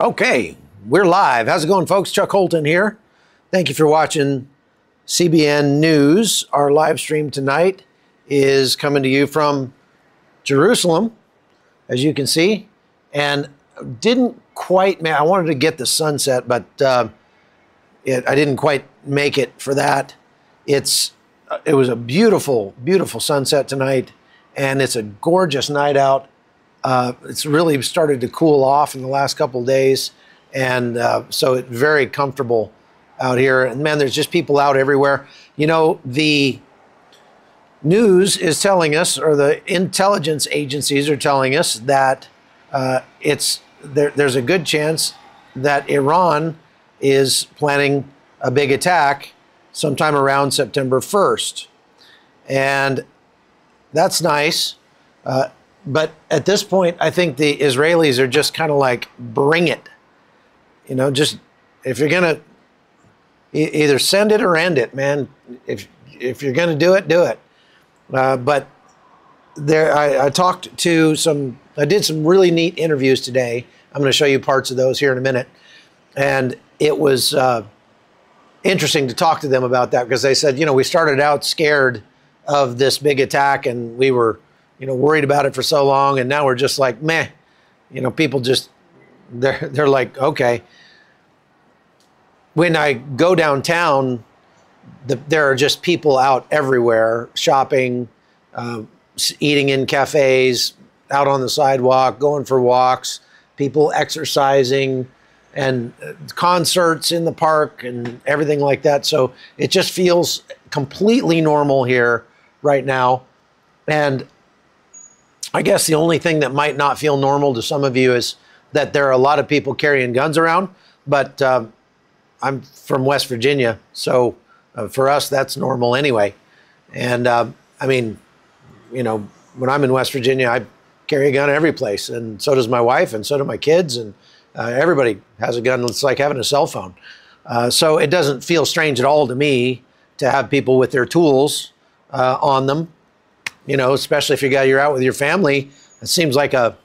Okay, we're live. How's it going, folks? Chuck Holton here. Thank you for watching CBN News. Our live stream tonight is coming to you from Jerusalem, as you can see. And didn't quite, I wanted to get the sunset, but I didn't quite make it for that. It was a beautiful, beautiful sunset tonight, and it's a gorgeous night out. It's really started to cool off in the last couple of days, and so it's very comfortable out here. And man, there's just people out everywhere. You know, the news is telling us, or the intelligence agencies are telling us that there's a good chance that Iran is planning a big attack sometime around September 1st. And that's nice. But at this point, I think the Israelis are just kind of like, bring it. You know, just if you're going to either send it or end it, man. If you're going to do it, do it. But I talked to I did some really neat interviews today. I'm going to show you parts of those here in a minute. And it was interesting to talk to them about that, because they said, you know, we started out scared of this big attack, and we were, you know, worried about it for so long, and now we're just like, meh. You know, people just, they're like, okay. When I go downtown, there are just people out everywhere, shopping, eating in cafes, out on the sidewalk, going for walks, people exercising, and concerts in the park and everything like that. So it just feels completely normal here right now. And I guess the only thing that might not feel normal to some of you is that there are a lot of people carrying guns around, but I'm from West Virginia, so for us, that's normal anyway. And I mean, you know, when I'm in West Virginia, I carry a gun every place, and so does my wife, and so do my kids, and everybody has a gun. It's like having a cell phone. So it doesn't feel strange at all to me to have people with their tools on them. You know, especially if you're out with your family, it seems like a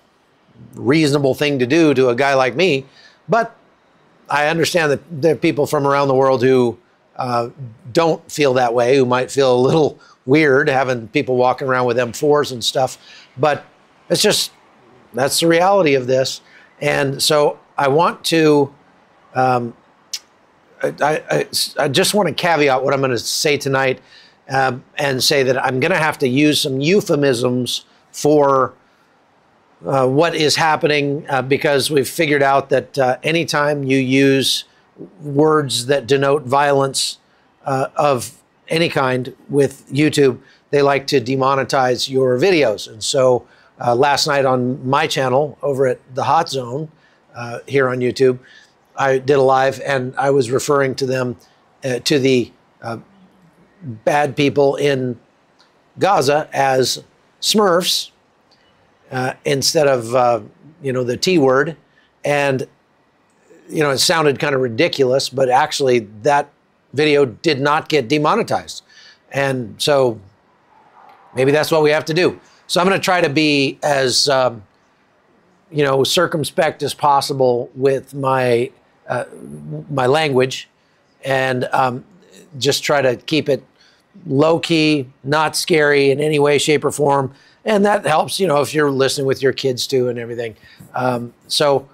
reasonable thing to do to a guy like me. But I understand that there are people from around the world who don't feel that way, who might feel a little weird having people walking around with M4s and stuff. But it's just, that's the reality of this. And so I want to, I just want to caveat what I'm going to say tonight. And say that I'm going to have to use some euphemisms for what is happening, because we've figured out that anytime you use words that denote violence of any kind with YouTube, they like to demonetize your videos. And so last night on my channel over at the Hot Zone here on YouTube, I did a live, and I was referring to them, to the bad people in Gaza as Smurfs instead of, you know, the T word. And, you know, it sounded kind of ridiculous, but actually that video did not get demonetized. And so maybe that's what we have to do. So I'm going to try to be as, you know, circumspect as possible with my, my language, and just try to keep it low-key, not scary in any way, shape, or form. And that helps, you know, if you're listening with your kids too and everything. So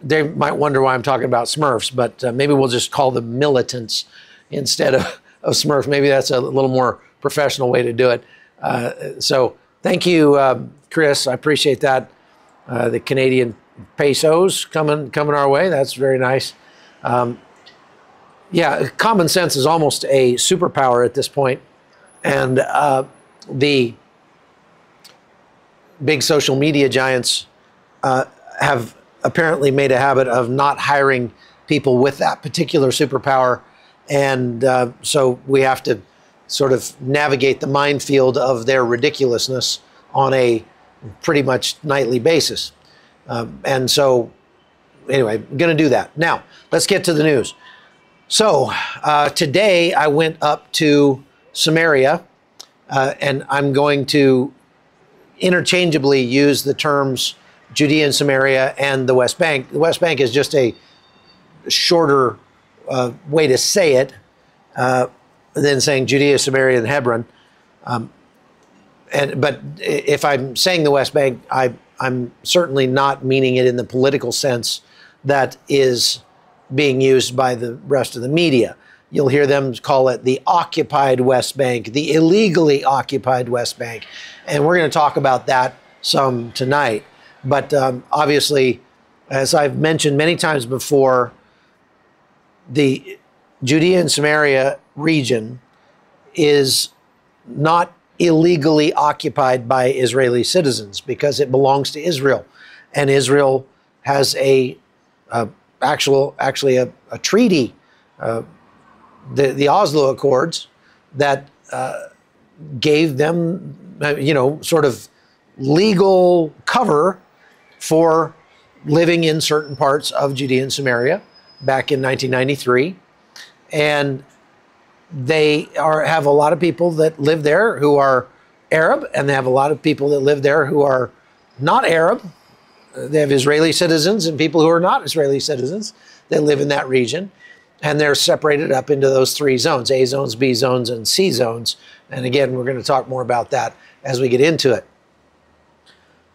they might wonder why I'm talking about Smurfs, but maybe we'll just call them militants instead of Smurfs. Maybe that's a little more professional way to do it. So thank you, Chris. I appreciate that. The Canadian pesos coming our way. That's very nice. Yeah, common sense is almost a superpower at this point. And the big social media giants have apparently made a habit of not hiring people with that particular superpower. And so we have to sort of navigate the minefield of their ridiculousness on a pretty much nightly basis. And so anyway, I'm going to do that. Now, let's get to the news. So today I went up to Samaria, and I'm going to interchangeably use the terms Judea and Samaria and the West Bank. The West Bank is just a shorter way to say it than saying Judea, Samaria, and Hebron. But if I'm saying the West Bank, I'm certainly not meaning it in the political sense that is being used by the rest of the media. You'll hear them call it the occupied West Bank, the illegally occupied West Bank. And we're going to talk about that some tonight. But obviously, as I've mentioned many times before, the Judea and Samaria region is not illegally occupied by Israeli citizens because it belongs to Israel. And Israel has actually a treaty, the Oslo Accords, that gave them, sort of legal cover for living in certain parts of Judea and Samaria back in 1993. And they have a lot of people that live there who are Arab, and they have a lot of people that live there who are not Arab. They have Israeli citizens and people who are not Israeli citizens that live in that region. And they're separated up into those three zones: A zones, B zones, and C zones. And again, we're going to talk more about that as we get into it.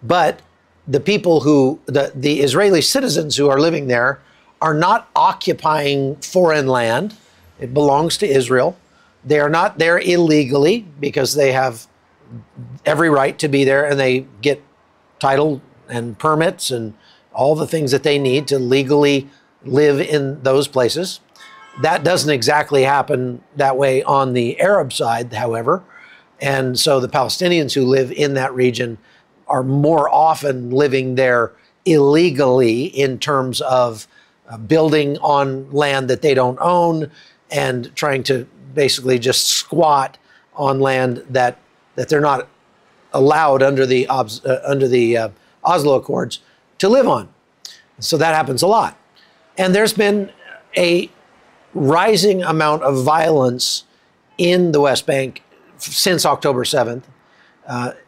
But the people the Israeli citizens who are living there are not occupying foreign land. It belongs to Israel. They are not there illegally because they have every right to be there, and they get title and permits and all the things that they need to legally live in those places. That doesn't exactly happen that way on the Arab side, however. And so the Palestinians who live in that region are more often living there illegally in terms of building on land that they don't own and trying to basically just squat on land that they're not allowed under the Oslo Accords to live on. So that happens a lot. And there's been a rising amount of violence in the West Bank since October 7th.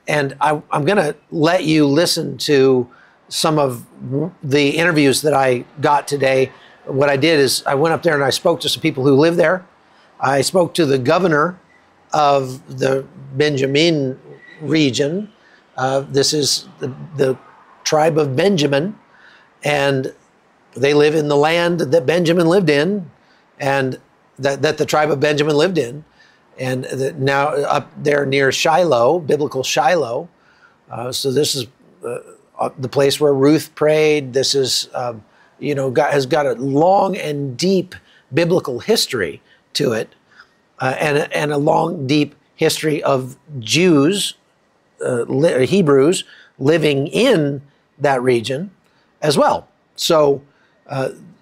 And I'm going to let you listen to some of the interviews that I got today. What I did is I went up there and I spoke to some people who live there. I spoke to the governor of the Benjamin region. This is the tribe of Benjamin, and they live in the land that Benjamin lived in, and that the tribe of Benjamin lived in. And now up there near Shiloh, biblical Shiloh. So this is the place where Ruth prayed. This is, has got a long and deep biblical history to it, and a long, deep history of Jews, Hebrews, living in that region as well. So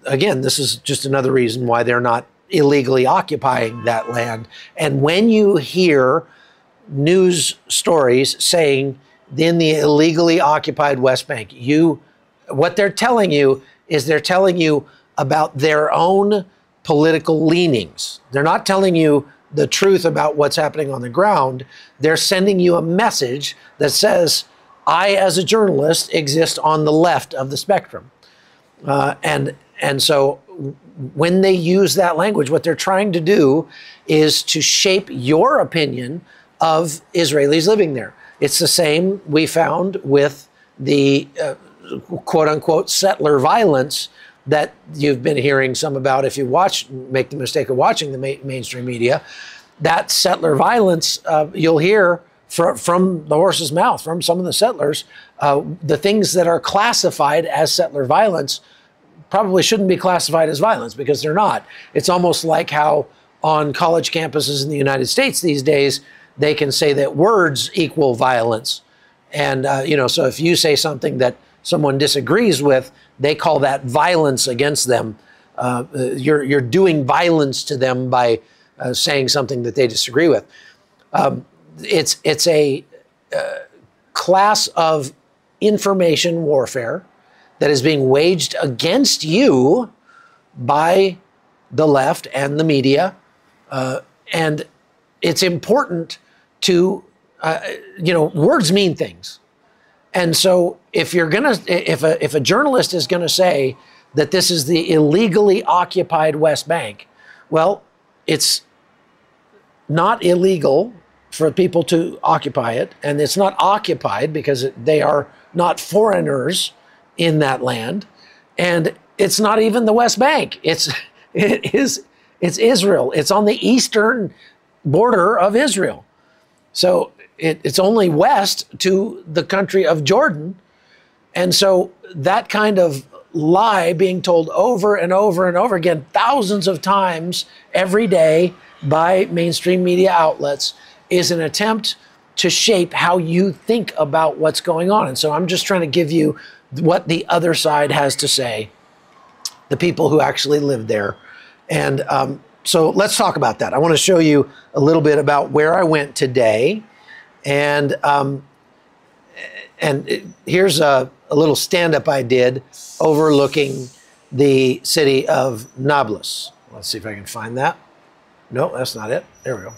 again, this is just another reason why they're not illegally occupying that land. And when you hear news stories saying in the illegally occupied West Bank, what they're telling you is they're telling you about their own political leanings. They're not telling you the truth about what's happening on the ground. They're sending you a message that says, I, as a journalist, exist on the left of the spectrum. And so when they use that language, what they're trying to do is to shape your opinion of Israelis living there. It's the same we found with the quote unquote settler violence that you've been hearing some about if you make the mistake of watching the mainstream media. That settler violence, you'll hear from the horse's mouth, from some of the settlers, the things that are classified as settler violence probably shouldn't be classified as violence, because they're not. It's almost like how on college campuses in the United States these days, they can say that words equal violence. And, so if you say something that someone disagrees with, they call that violence against them. You're doing violence to them by saying something that they disagree with. It's a class of information warfare that is being waged against you by the left and the media. And it's important to, words mean things. And so if you're gonna, if a journalist is gonna say that this is the illegally occupied West Bank, well, it's not illegal for people to occupy it, and it's not occupied because they are not foreigners in that land, and it's not even the West Bank. It's Israel. It's on the eastern border of Israel. So it's only west to the country of Jordan. And so that kind of lie being told over and over and over again, thousands of times every day by mainstream media outlets, is an attempt to shape how you think about what's going on. And so I'm just trying to give you what the other side has to say, the people who actually live there. And so let's talk about that. I want to show you a little bit about where I went today. And here's a little stand-up I did overlooking the city of Nablus. Let's see if I can find that. No, that's not it. There we go.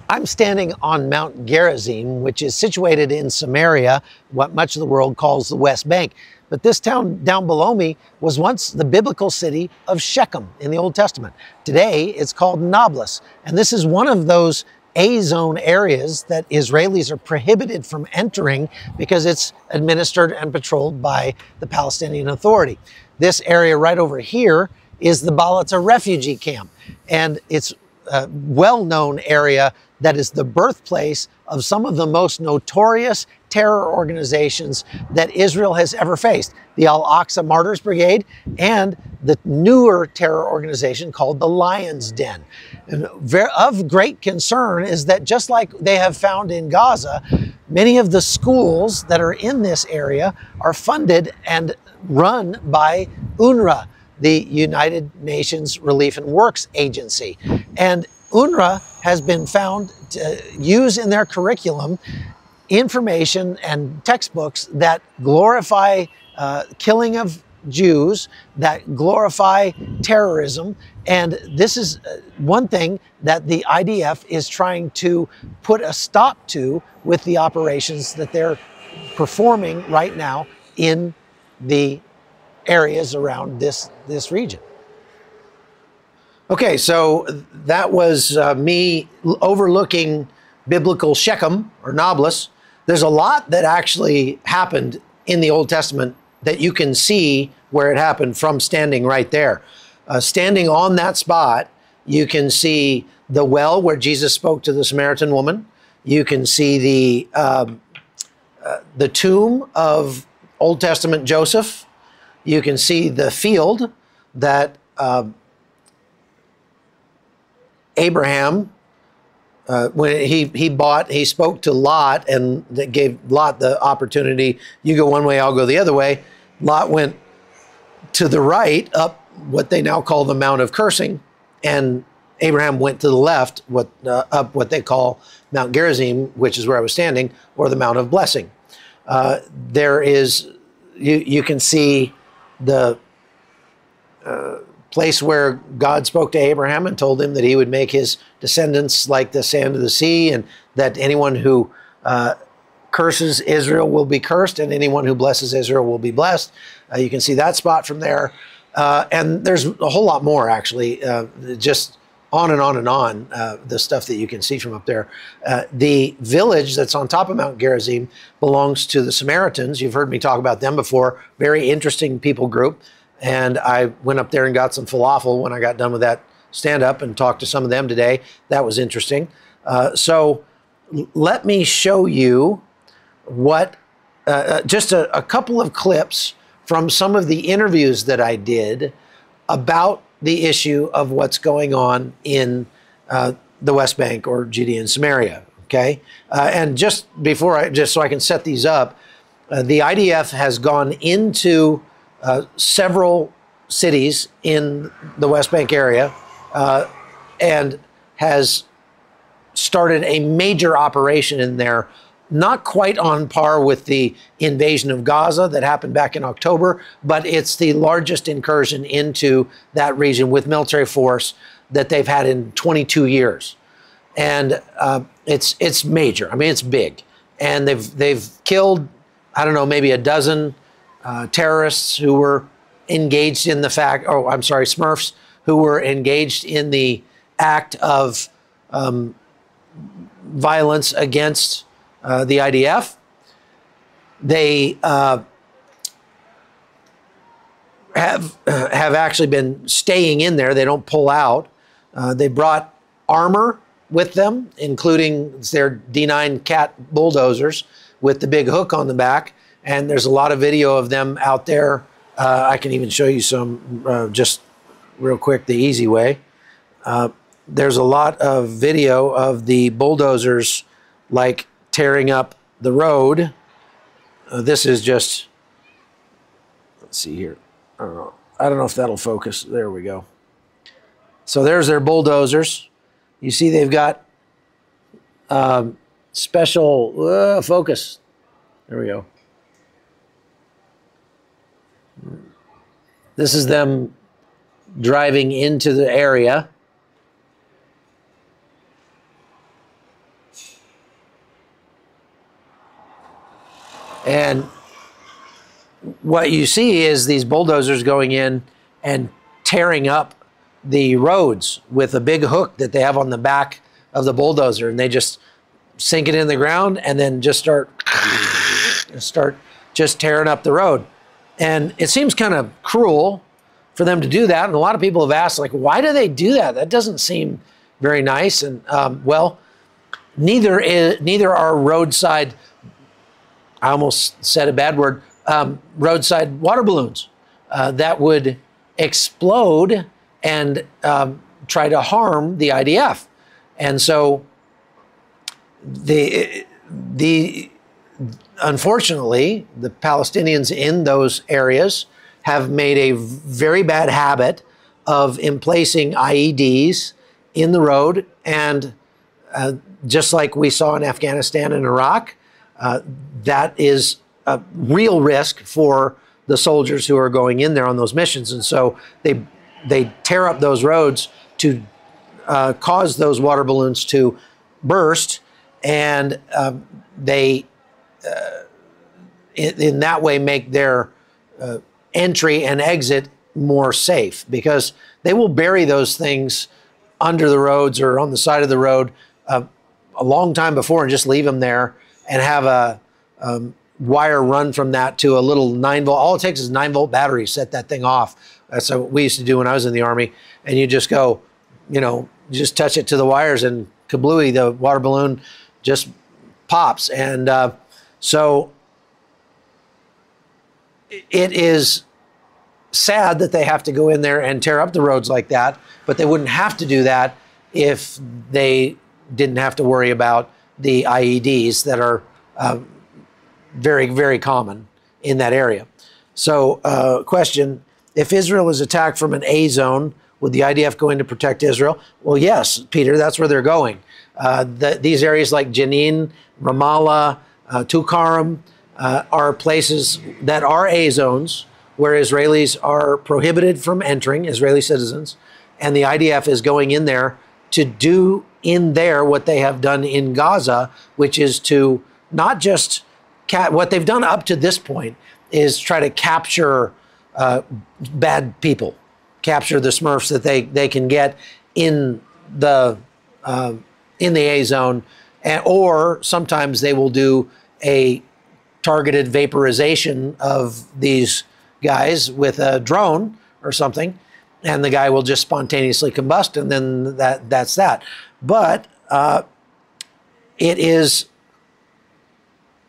I'm standing on Mount Gerazim, which is situated in Samaria, what much of the world calls the West Bank. But this town down below me was once the biblical city of Shechem in the Old Testament. Today, it's called Nablus. And this is one of those A-zone areas that Israelis are prohibited from entering because it's administered and patrolled by the Palestinian Authority. This area right over here is the Balata refugee camp. And it's a well-known area that is the birthplace of some of the most notorious terror organizations that Israel has ever faced. The Al-Aqsa Martyrs Brigade and the newer terror organization called the Lion's Den. And of great concern is that just like they have found in Gaza, many of the schools that are in this area are funded and run by UNRWA, the United Nations Relief and Works Agency. And UNRWA has been found to use in their curriculum information and textbooks that glorify killing of Jews, that glorify terrorism. And this is one thing that the IDF is trying to put a stop to with the operations that they're performing right now in the areas around this region. Okay, so that was me overlooking biblical Shechem or Nablus. There's a lot that actually happened in the Old Testament that you can see where it happened from standing right there. Standing on that spot, you can see the well where Jesus spoke to the Samaritan woman. You can see the tomb of Old Testament Joseph. You can see the field that Abraham, when he spoke to Lot, and that gave Lot the opportunity, you go one way, I'll go the other way. Lot went to the right up what they now call the Mount of Cursing, and Abraham went to the left, up what they call Mount Gerazim, which is where I was standing, or the Mount of Blessing. There is, you can see the place where God spoke to Abraham and told him that he would make his descendants like the sand of the sea, and that anyone who curses Israel will be cursed, and anyone who blesses Israel will be blessed. You can see that spot from there. And there's a whole lot more, actually, just on and on and on, the stuff that you can see from up there. The village that's on top of Mount Gerazim belongs to the Samaritans. You've heard me talk about them before. Very interesting people group. And I went up there and got some falafel when I got done with that stand-up and talked to some of them today. That was interesting. So let me show you what, just a couple of clips from some of the interviews that I did about the issue of what's going on in the West Bank or Judea and Samaria, okay? And just before just so I can set these up, the IDF has gone into several cities in the West Bank area and has started a major operation in there, not quite on par with the invasion of Gaza that happened back in October, but it's the largest incursion into that region with military force that they've had in 22 years. and it's major. I mean, it's big, and they've killed, I don't know, maybe a dozen terrorists who were engaged in the Smurfs who were engaged in the act of violence against the IDF. They have actually been staying in there. They don't pull out. They brought armor with them, including their D9 Cat bulldozers with the big hook on the back. And there's a lot of video of them out there. I can even show you some just real quick, the easy way. There's a lot of video of the bulldozers like tearing up the road. This is just, let's see here. I don't know if that'll focus. There we go. So there's their bulldozers. You see they've got special focus. There we go. This is them driving into the area. And what you see is these bulldozers going in and tearing up the roads with a big hook that they have on the back of the bulldozer, and they just sink it in the ground and then just start just tearing up the road. And it seems kind of cruel for them to do that. And a lot of people have asked, like, why do they do that? That doesn't seem very nice. And well, neither are roadside, I almost said a bad word, roadside water balloons that would explode and try to harm the IDF. And so unfortunately, the Palestinians in those areas have made a very bad habit of emplacing IEDs in the road. And just like we saw in Afghanistan and Iraq, that is a real risk for the soldiers who are going in there on those missions. And so they tear up those roads to cause those water balloons to burst, and they in that way make their entry and exit more safe, because they will bury those things under the roads or on the side of the road a long time before and just leave them there and have a wire run from that to a little 9-volt. All it takes is 9-volt battery, set that thing off. That's what we used to do when I was in the Army. And you just go, you know, you just touch it to the wires and kablooey, the water balloon just pops. And so it is sad that they have to go in there and tear up the roads like that, but they wouldn't have to do that if they didn't have to worry about the IEDs that are very, very common in that area. So question, if Israel is attacked from an A zone, would the IDF go in to protect Israel? Well, yes, Peter, that's where they're going. These areas like Jenin, Ramallah, Tulkarm are places that are A zones where Israelis are prohibited from entering, Israeli citizens, and the IDF is going in there to do in there what they have done in Gaza, which is to not just, what they've done up to this point is try to capture bad people, capture the Smurfs that they can get in the A zone, or sometimes they will do a targeted vaporization of these guys with a drone or something, and the guy will just spontaneously combust, and then that's that. But it is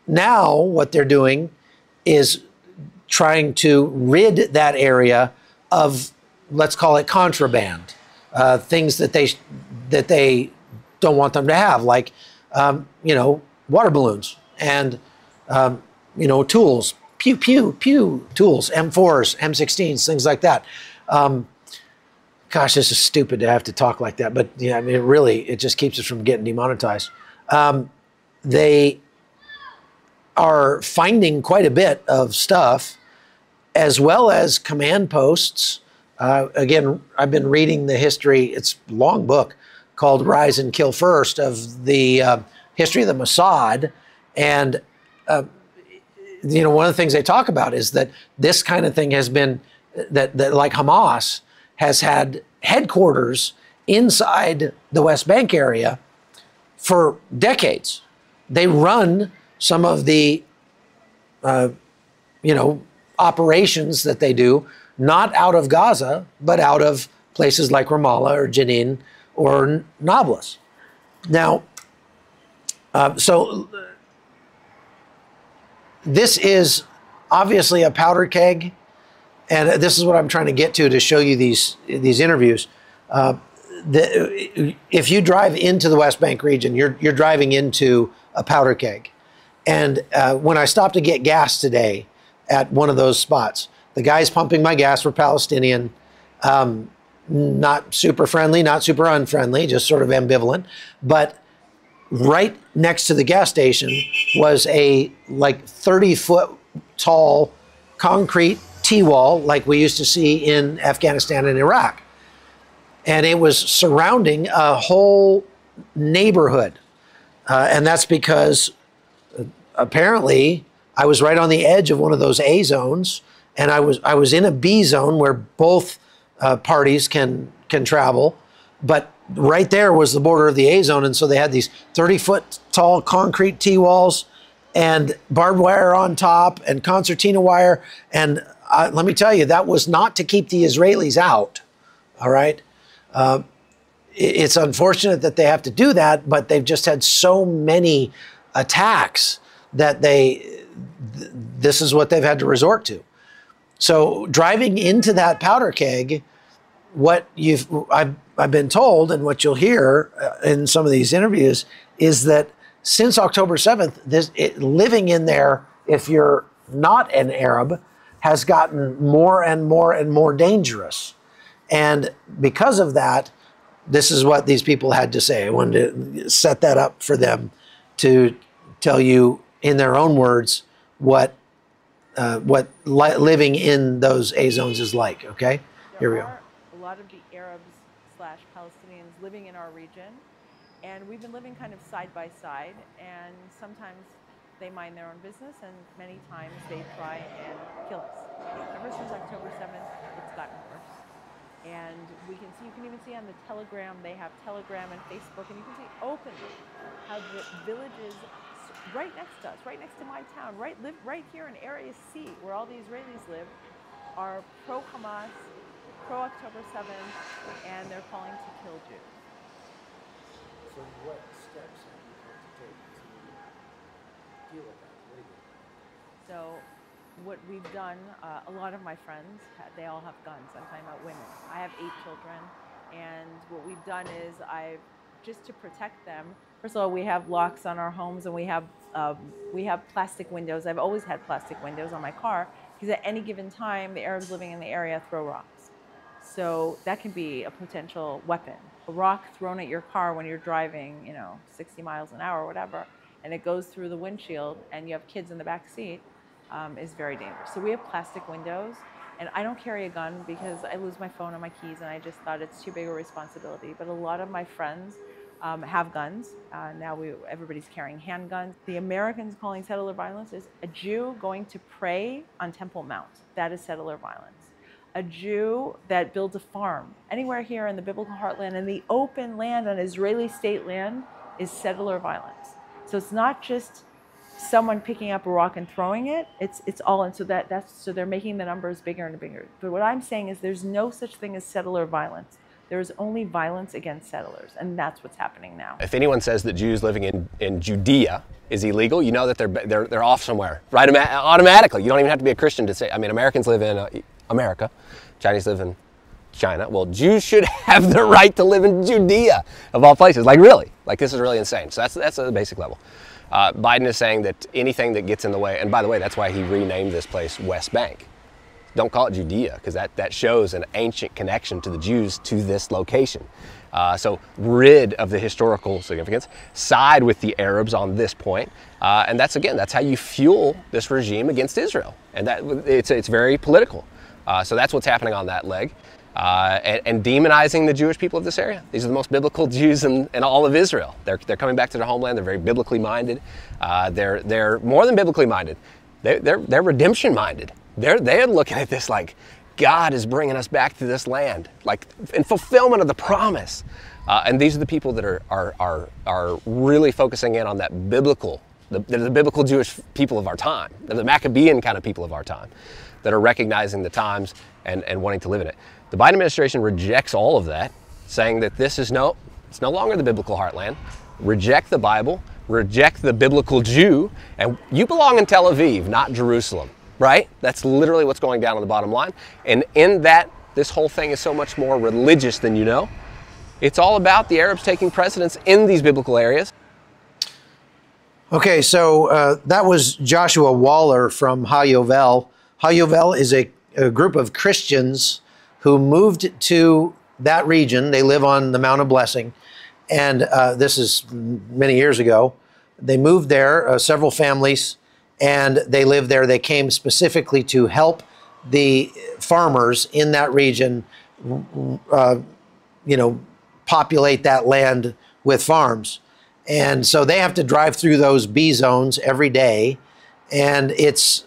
now what they're doing is trying to rid that area of, let's call it contraband, things that they don't want them to have, like you know, water balloons and you know, tools, pew pew pew tools, M4s, M16s, things like that. Gosh, this is stupid to have to talk like that, but yeah, I mean, it just keeps us from getting demonetized. They are finding quite a bit of stuff, as well as command posts. Again, I've been reading the history, it's a long book, called Rise and Kill First of the history of the Mossad. And, you know, one of the things they talk about is that this kind of thing has been, that like Hamas has had headquarters inside the West Bank area for decades. They run some of the, you know, operations that they do, not out of Gaza, but out of places like Ramallah or Jenin or Nablus. Now, so this is obviously a powder keg, and this is what I'm trying to get to show you these interviews. If you drive into the West Bank region, you're driving into a powder keg. And when I stopped to get gas today at one of those spots, the guys pumping my gas were Palestinian, not super friendly, not super unfriendly, just sort of ambivalent. But right next to the gas station was a like 30-foot tall concrete T-wall like we used to see in Afghanistan and Iraq. And it was surrounding a whole neighborhood. And that's because apparently I was right on the edge of one of those A zones, and I was in a B zone where both parties can travel, but right there was the border of the A zone, and so they had these 30-foot tall concrete T-walls and barbed wire on top and concertina wire, and let me tell you, that was not to keep the Israelis out, all right? It's unfortunate that they have to do that, but they've just had so many attacks that this is what they've had to resort to. So driving into that powder keg, I've been told, and what you'll hear in some of these interviews, is that since October 7th, living in there, if you're not an Arab, has gotten more and more and more dangerous. And because of that, this is what these people had to say. I wanted to set that up for them to tell you in their own words what living in those A zones is like, okay? Here we go. A lot of the Arabs/Palestinians living in our region, and we've been living kind of side by side, and sometimes they mind their own business, and many times they try and kill us. Ever since October 7th, it's gotten worse. And you can even see on the Telegram, they have Telegram and Facebook, and you can see openly how the villages right next to us, right next to my town, right here in Area C, where all the Israelis live, are pro-Hamas, pro-October 7th, and they're calling to kill Jews. So what steps have you had to take to deal with that? What do you do? So what we've done, a lot of my friends, they all have guns. I'm talking about women. I have 8 children, and what we've done is just to protect them. First of all, we have locks on our homes, and we have plastic windows. I've always had plastic windows on my car because at any given time, the Arabs living in the area throw rocks. So that can be a potential weapon. A rock thrown at your car when you're driving, 60 miles an hour or whatever, and it goes through the windshield, and you have kids in the back seat, is very dangerous. So we have plastic windows, and I don't carry a gun because I lose my phone and my keys, and I just thought it's too big a responsibility. But a lot of my friends have guns. Now everybody's carrying handguns. The Americans calling settler violence is a Jew going to pray on Temple Mount. That is settler violence. A Jew that builds a farm anywhere here in the biblical heartland in the open land on Israeli state land is settler violence. So it's not just someone picking up a rock and throwing it, it's all, and so they're making the numbers bigger and bigger. But what I'm saying is there's no such thing as settler violence. There is only violence against settlers, and that's what's happening now. If anyone says that Jews living in Judea is illegal, you know that they're off somewhere, right? Automatically. You don't even have to be a Christian to say. I mean, Americans live in America, Chinese live in China. Well, Jews should have the right to live in Judea, of all places. Like really, like this is really insane. So that's a basic level. Biden is saying that anything that gets in the way, and by the way, that's why he renamed this place West Bank. Don't call it Judea, because that shows an ancient connection to the Jews to this location. So rid of the historical significance, side with the Arabs on this point, and that's how you fuel this regime against Israel, and that it's very political. So that's what's happening on that leg. and demonizing the Jewish people of this area. These are the most biblical Jews in all of Israel. They're coming back to their homeland. They're very biblically minded. They're more than biblically minded. They're redemption minded. They're looking at this like God is bringing us back to this land, like in fulfillment of the promise. And these are the people that are really focusing in on that biblical. They're the biblical Jewish people of our time. They're the Maccabean kind of people of our time that are recognizing the times and wanting to live in it. The Biden administration rejects all of that, saying that it's no longer the biblical heartland. Reject the Bible, reject the biblical Jew, and you belong in Tel Aviv, not Jerusalem, right? That's literally what's going down on the bottom line. And in that, this whole thing is so much more religious than you know. It's all about the Arabs taking precedence in these biblical areas. Okay, so that was Joshua Waller from HaYovel. HaYovel is a group of Christians who moved to that region. They live on the Mount of Blessing, and this is many years ago. They moved there, several families, and they lived there. They came specifically to help the farmers in that region, populate that land with farms. And so they have to drive through those B zones every day, and it's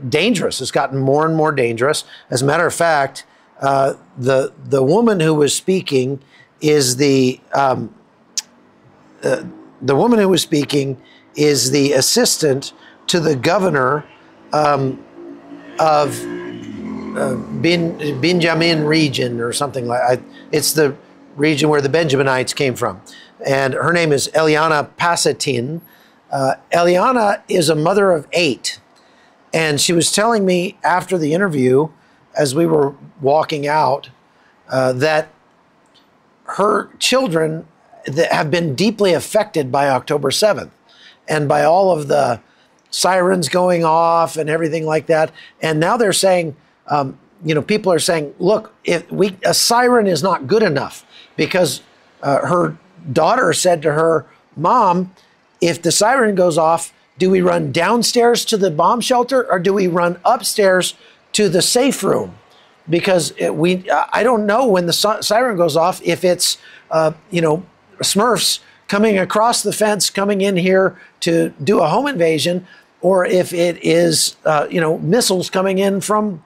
dangerous. It's gotten more and more dangerous. As a matter of fact, the woman who was speaking is the assistant to the governor of Benjamin region or something like. It's the region where the Benjaminites came from, and her name is Eliana Pasatin. Eliana is a mother of 8, and she was telling me after the interview, as we were walking out, that her children that have been deeply affected by October 7th and by all of the sirens going off and everything like that. And now they're saying, people are saying, look, a siren is not good enough, because her daughter said to her, Mom, if the siren goes off, do we run downstairs to the bomb shelter or do we run upstairs to the safe room? Because I don't know when the siren goes off if it's, Smurfs coming across the fence, coming in here to do a home invasion, or if it is, missiles coming in from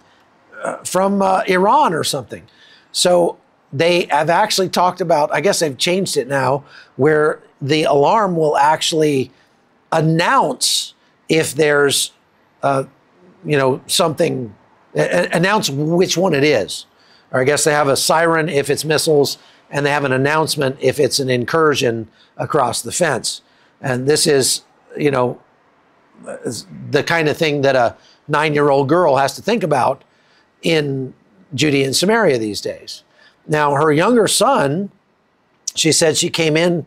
Iran or something. So they have actually talked about, I guess they've changed it now, where the alarm will actually announce if there's, something, announce which one it is. Or I guess they have a siren if it's missiles, and they have an announcement if it's an incursion across the fence. And this is, the kind of thing that a 9-year-old girl has to think about in Judea and Samaria these days. Now, her younger son, she said she came in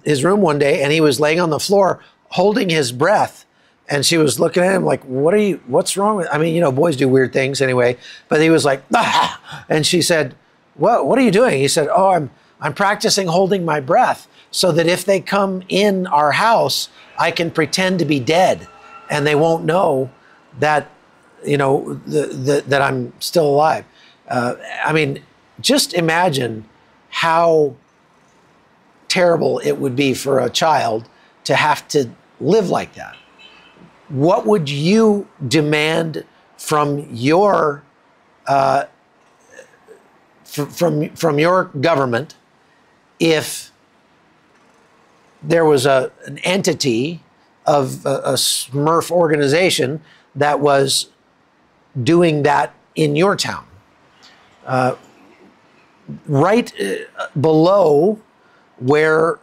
his room one day and he was laying on the floor holding his breath. And she was looking at him like, what's wrong with, boys do weird things anyway. But he was like, ah! And she said, what are you doing? He said, oh, I'm practicing holding my breath so that if they come in our house, I can pretend to be dead and they won't know that, that I'm still alive. Just imagine how terrible it would be for a child to have to live like that. What would you demand from your from your government if there was an entity of a Smurf organization that was doing that in your town? Right below where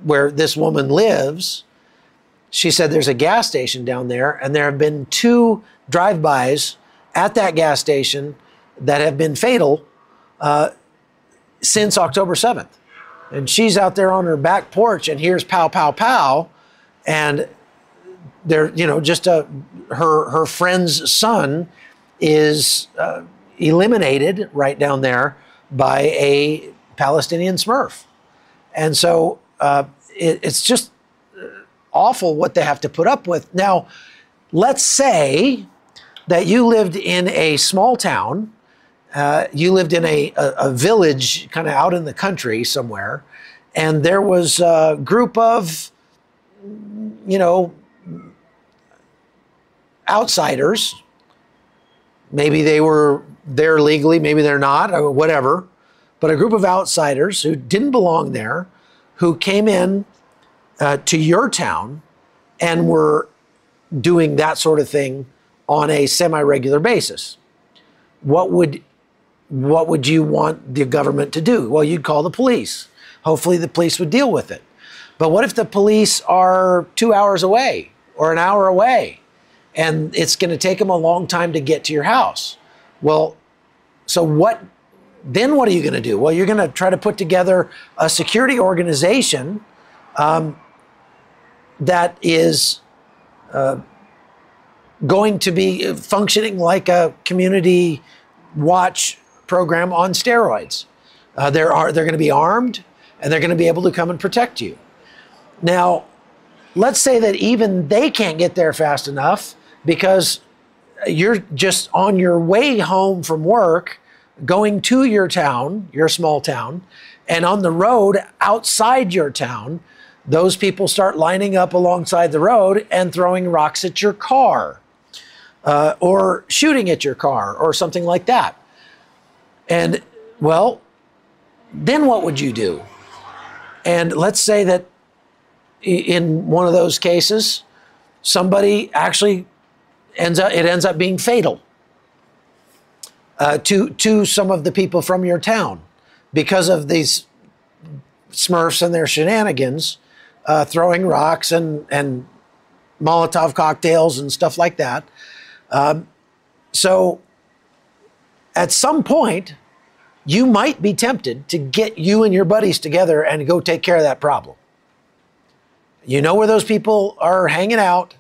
this woman lives, she said there's a gas station down there, and there have been 2 drive-bys at that gas station that have been fatal since October 7th. And she's out there on her back porch and hears pow, pow, pow, and there, her friend's son is eliminated right down there by a Palestinian Smurf. And so it's just awful what they have to put up with. Now, let's say that you lived in a small town you lived in a village kind of out in the country somewhere, and there was a group of, you know, outsiders. Maybe they were there legally, maybe they're not, or whatever, but a group of outsiders who didn't belong there, who came in to your town and were doing that sort of thing on a semi-regular basis. What would you want the government to do? Well, you'd call the police. Hopefully the police would deal with it. But what if the police are 2 hours away or an hour away and it's going to take them a long time to get to your house? Well, so what are you going to do? Well, you're going to try to put together a security organization that is going to be functioning like a community watch program on steroids. They're going to be armed, and they're going to be able to come and protect you. Now, let's say that even they can't get there fast enough because you're just on your way home from work, going to your town, your small town, and on the road outside your town, those people start lining up alongside the road and throwing rocks at your car, or shooting at your car, or something like that. And, well, then what would you do? And let's say that in one of those cases, somebody actually ends up being fatal to some of the people from your town because of these Smurfs and their shenanigans, throwing rocks and Molotov cocktails and stuff like that. So at some point, you might be tempted to get you and your buddies together and go take care of that problem. You know where those people are hanging out,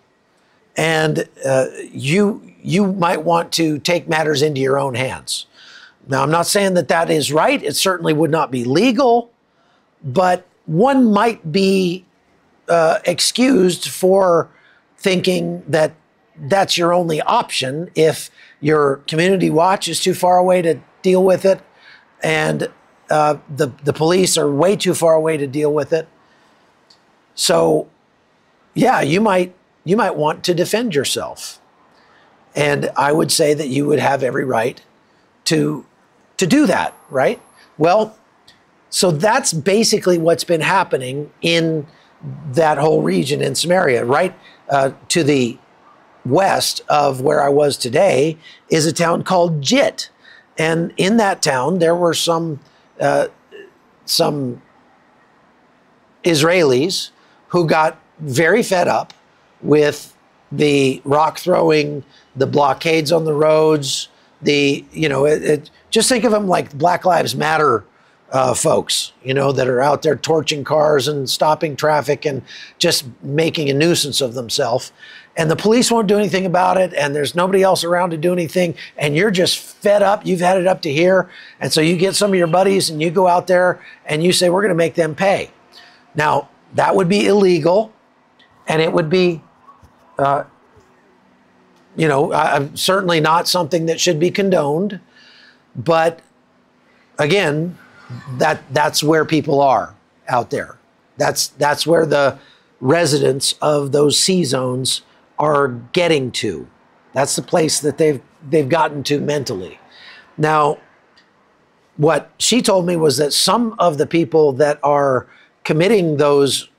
and you might want to take matters into your own hands. Now, I'm not saying that that is right. It certainly would not be legal, but one might be excused for thinking that that's your only option if your community watch is too far away to deal with it, and the police are way too far away to deal with it. So, yeah, you might want to defend yourself. And I would say that you would have every right to do that, right? Well, so that's basically what's been happening in that whole region in Samaria. Right to the west of where I was today is a town called Jit. And in that town, there were some Israelis who got very fed up with the rock throwing, the blockades on the roads, just think of them like Black Lives Matter folks, that are out there torching cars and stopping traffic and just making a nuisance of themselves. And the police won't do anything about it, and there's nobody else around to do anything, and you're just fed up. You've had it up to here. And so you get some of your buddies and you go out there and you say, we're going to make them pay. Now, that would be illegal, and it would be, certainly not something that should be condoned. But again, that's where people are out there. That's where the residents of those C zones are getting to. That's the place that they've gotten to mentally. Now, what she told me was that some of the people that are committing those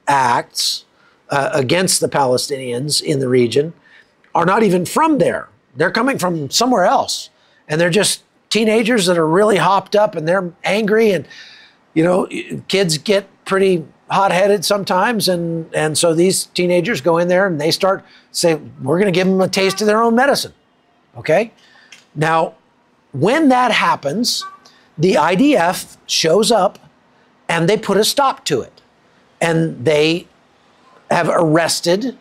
acts against the Palestinians in the region are not even from there. They're coming from somewhere else. And they're just teenagers that are really hopped up, and they're angry, and kids get pretty hot-headed sometimes, and so these teenagers go in there and they start saying, we're going to give them a taste of their own medicine. Okay? Now, when that happens, the IDF shows up and they put a stop to it, and they have arrested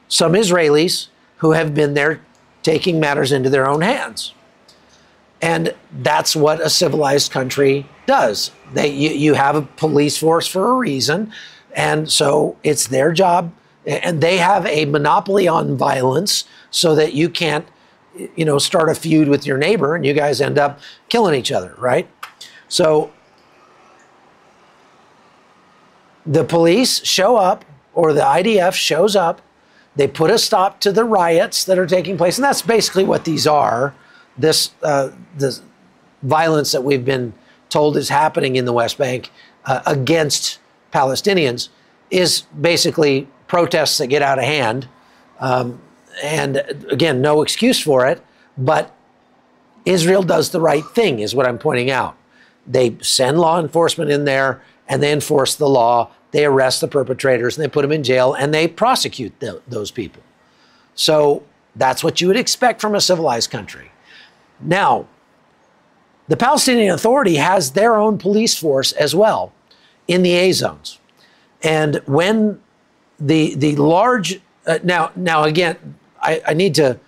some Israelis who have been there taking matters into their own hands. And that's what a civilized country does. You have a police force for a reason, and so it's their job, and they have a monopoly on violence so that you can't start a feud with your neighbor and you guys end up killing each other, right? So the police show up, or the IDF shows up. They put a stop to the riots that are taking place, and that's basically what these are. This violence that we've been told is happening in the West Bank against Palestinians is basically protests that get out of hand. And again, no excuse for it, but Israel does the right thing, is what I'm pointing out. They send law enforcement in there and they enforce the law. They arrest the perpetrators and they put them in jail and they prosecute those people. So that's what you would expect from a civilized country. Now, the Palestinian Authority has their own police force as well in the A zones. And when the large, now again, I need to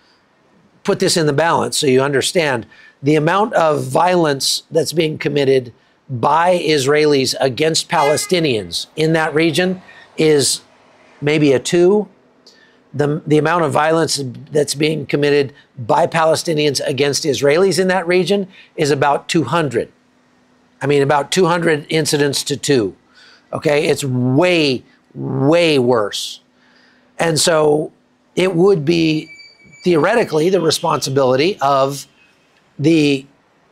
put this in the balance so you understand the amount of violence that's being committed by Israelis against Palestinians in that region is maybe a 2. The amount of violence that's being committed by Palestinians against Israelis in that region is about 200. I mean, about 200 incidents to 2. Okay, it's way, way worse. And so it would be theoretically the responsibility of the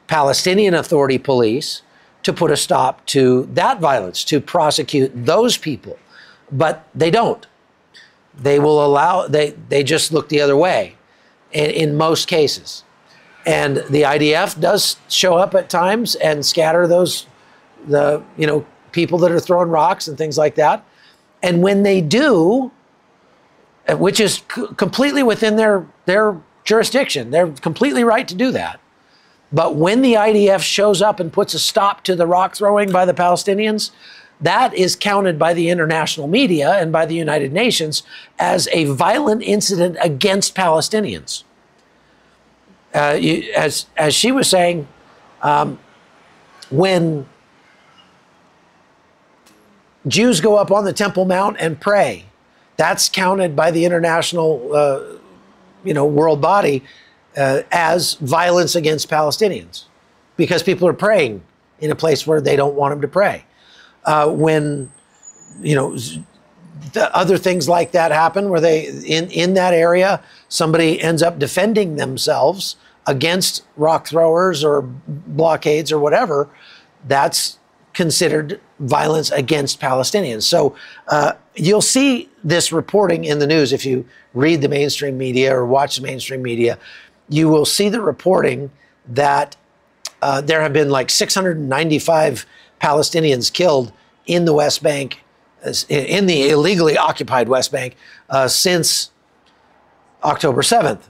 Palestinian Authority police to put a stop to that violence, to prosecute those people. But they don't. They will allow, they just look the other way in most cases. And the IDF does show up at times and scatter the people that are throwing rocks and things like that. And when they do, which is completely within their jurisdiction, they're completely right to do that. But when the IDF shows up and puts a stop to the rock throwing by the Palestinians, that is counted by the international media and by the United Nations as a violent incident against Palestinians. As she was saying, when Jews go up on the Temple Mount and pray, that's counted by the international world body as violence against Palestinians, because people are praying in a place where they don't want them to pray. When the other things like that happen, where they in that area somebody ends up defending themselves against rock throwers or blockades or whatever, that's considered violence against Palestinians. So you'll see this reporting in the news. If you read the mainstream media or watch the mainstream media, you will see the reporting that there have been like 695 Palestinians killed in the West Bank, in the illegally occupied West Bank, since October 7th.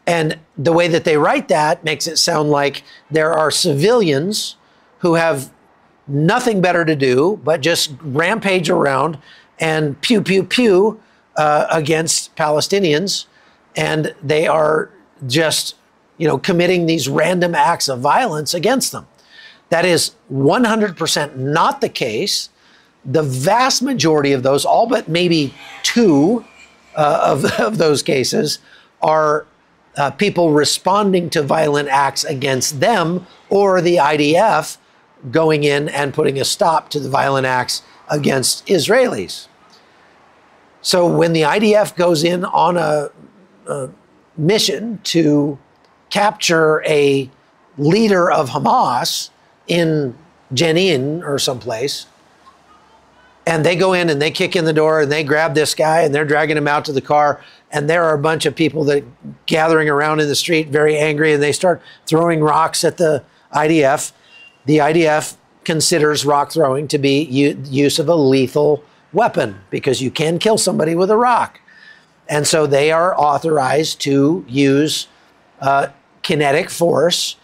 And the way that they write that makes it sound like there are civilians who have nothing better to do but just rampage around and pew, pew, pew against Palestinians. And they are just, committing these random acts of violence against them. That is 100% not the case. The vast majority of those, all but maybe 2 of those cases, are people responding to violent acts against them, or the IDF going in and putting a stop to the violent acts against Israelis. So when the IDF goes in on a mission to capture a leader of Hamas in Jenin or someplace, and they go in and they kick in the door and they grab this guy and they're dragging him out to the car, and there are a bunch of people that gathering around in the street very angry, and they start throwing rocks at the IDF. The IDF considers rock throwing to be use of a lethal weapon, because you can kill somebody with a rock. And so they are authorized to use kinetic force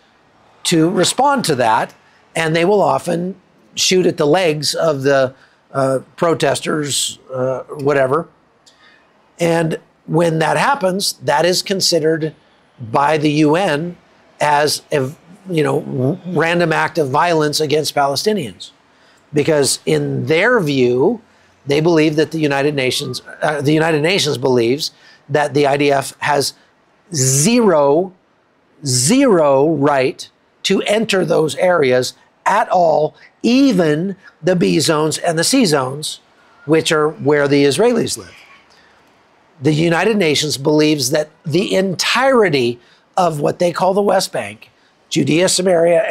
to respond to that. And they will often shoot at the legs of the protesters, whatever. And when that happens, that is considered by the UN as a random act of violence against Palestinians. Because in their view, they believe that the United Nations believes that the IDF has zero right to enter those areas at all, even the B zones and the C zones, which are where the Israelis live. The United Nations believes that the entirety of what they call the West Bank, Judea, Samaria,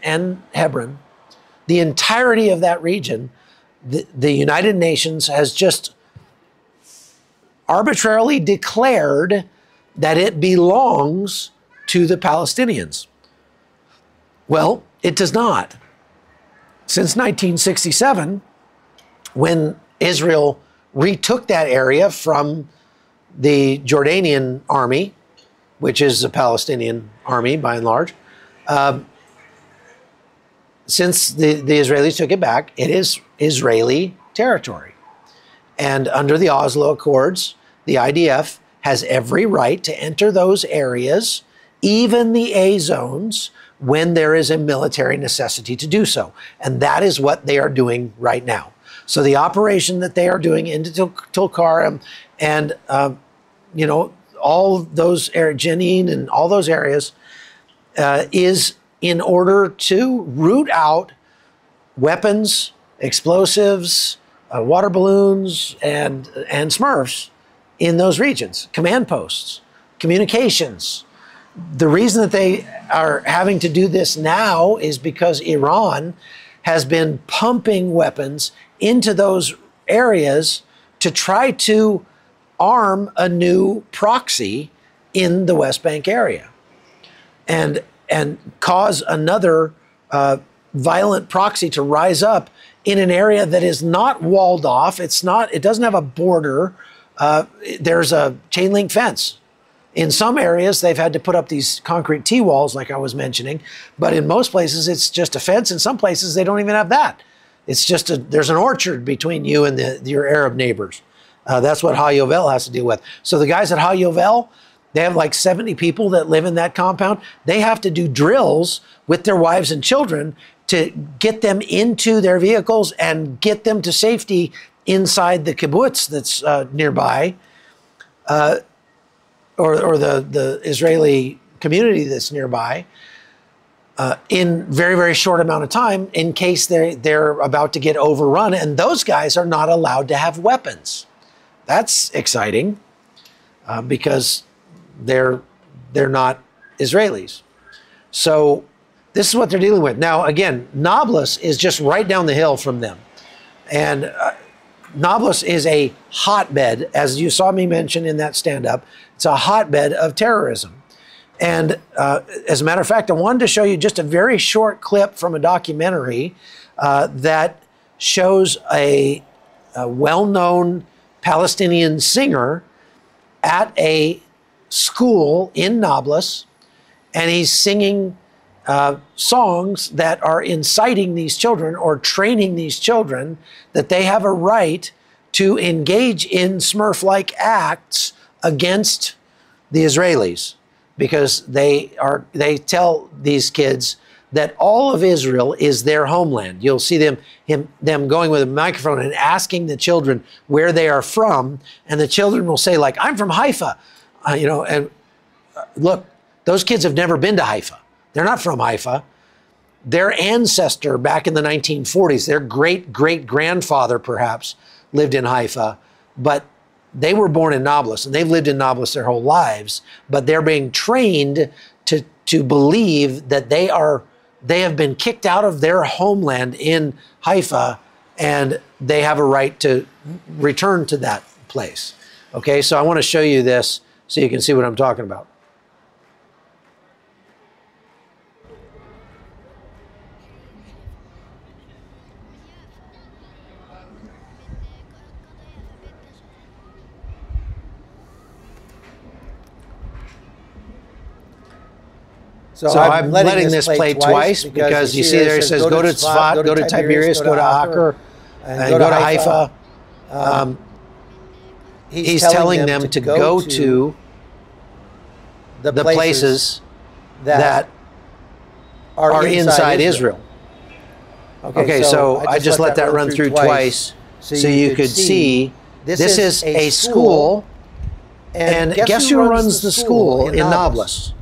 and Hebron, the entirety of that region, the United Nations has just arbitrarily declared that it belongs to the Palestinians. Well, it does not. Since 1967, when Israel retook that area from the Jordanian army, which is the Palestinian army by and large, since the Israelis took it back, it is Israeli territory. And under the Oslo Accords, the IDF has every right to enter those areas, even the A zones, when there is a military necessity to do so. And that is what they are doing right now. So the operation that they are doing into Tulkarm and, you know, all those areas, Jenin and all those areas, is in order to root out weapons, explosives, water balloons, and Smurfs in those regions, command posts, communications. The reason that they are having to do this now is because Iran has been pumping weapons into those areas to try to arm a new proxy in the West Bank area and cause another violent proxy to rise up in an area that is not walled off. It doesn't have a border. There's a chain link fence. In some areas, they've had to put up these concrete T-walls, like I was mentioning, but in most places, it's just a fence. In some places, they don't even have that. It's just there's an orchard between you and your Arab neighbors. That's what Ha Yovel has to deal with. So the guys at Ha Yovel, they have like 70 people that live in that compound. They have to do drills with their wives and children to get them into their vehicles and get them to safety inside the kibbutz that's nearby, or the Israeli community that's nearby, in very, very short amount of time in case they're about to get overrun. And those guys are not allowed to have weapons. That's exciting because they're not Israelis. So this is what they're dealing with. Now, again, Nablus is just right down the hill from them. And Nablus is a hotbed, as you saw me mention in that stand-up. It's a hotbed of terrorism. And as a matter of fact, I wanted to show you just a very short clip from a documentary that shows a well-known Palestinian singer at a school in Nablus, and he's singing songs that are inciting these children or training these children that they have a right to engage in Smurf-like acts against the Israelis, because they tell these kids that all of Israel is their homeland. You'll see them going with a microphone and asking the children where they are from, and the children will say, like, I'm from Haifa, you know, and look, those kids have never been to Haifa. They're not from Haifa. Their ancestor back in the 1940s, their great-great-grandfather perhaps, lived in Haifa, but they were born in Nablus, and they've lived in Nablus their whole lives, but they're being trained to believe that they have been kicked out of their homeland in Haifa, and they have a right to return to that place. Okay, so I want to show you this so you can see what I'm talking about. So I'm letting this play twice because you see there it says go to Tzfat, go to Tiberias, go to Acre, and go to Haifa. He's telling them to go to the places that are inside Israel. Okay, so I just let that run through twice so you could see this is a school And guess who runs the school in Nablus?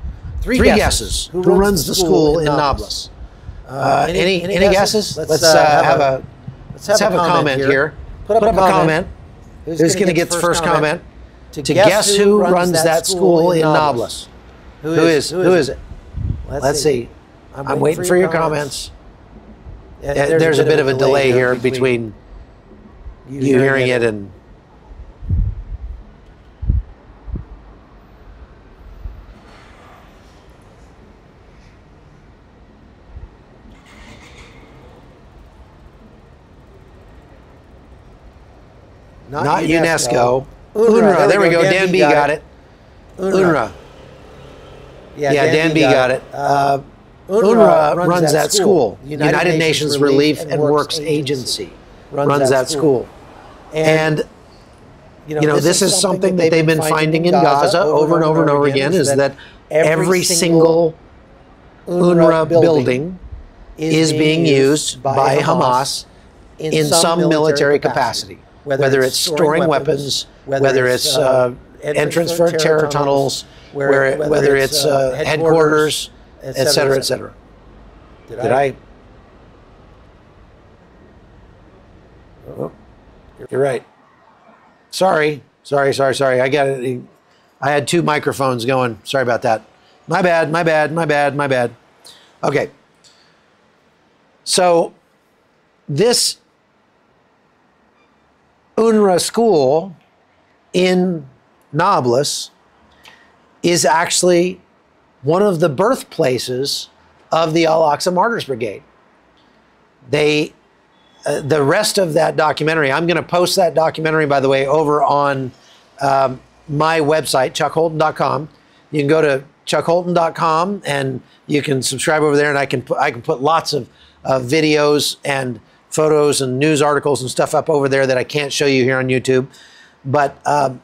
Three guesses. Who runs the school in Nablus? Any guesses? Let's have a comment here. Put up a comment. Who's going to get the first comment? To guess who runs that school in Nablus? Who is it? Let's see. I'm waiting for your comments. There's a bit of a delay here between you hearing it and... Not UNESCO. UNRWA. There we go. Dan B got it. UNRWA. Yeah, Dan B got it. UNRWA runs that school. United Nations Relief and Works Agency runs that school. And, you know, this is something that they've been finding in Gaza over and over and over again, is that every single UNRWA building is being used by Hamas in some military capacity. Whether it's storing weapons, whether it's entrance for terror tunnels, whether it's headquarters, et cetera, et cetera. Did I? Oh, you're right. Sorry. I got it. I had two microphones going. Sorry about that. My bad. Okay. So this UNRWA school in Nablus is actually one of the birthplaces of the Al-Aqsa Martyrs Brigade. The rest of that documentary, I'm going to post that documentary, by the way, over on my website, chuckholton.com. You can go to chuckholton.com and you can subscribe over there, and I can put lots of videos and photos and news articles and stuff up over there that I can't show you here on YouTube. But I'll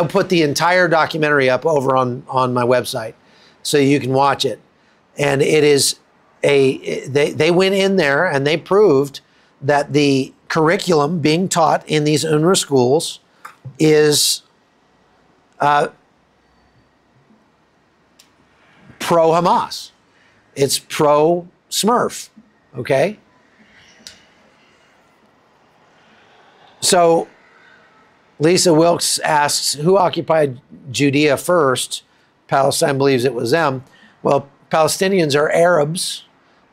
put the entire documentary up over on my website so you can watch it. And it is they went in there and they proved that the curriculum being taught in these UNRWA schools is pro-Hamas. It's pro-Smurf, okay? So Lisa Wilkes asks, who occupied Judea first? Palestine believes it was them. Well, Palestinians are Arabs,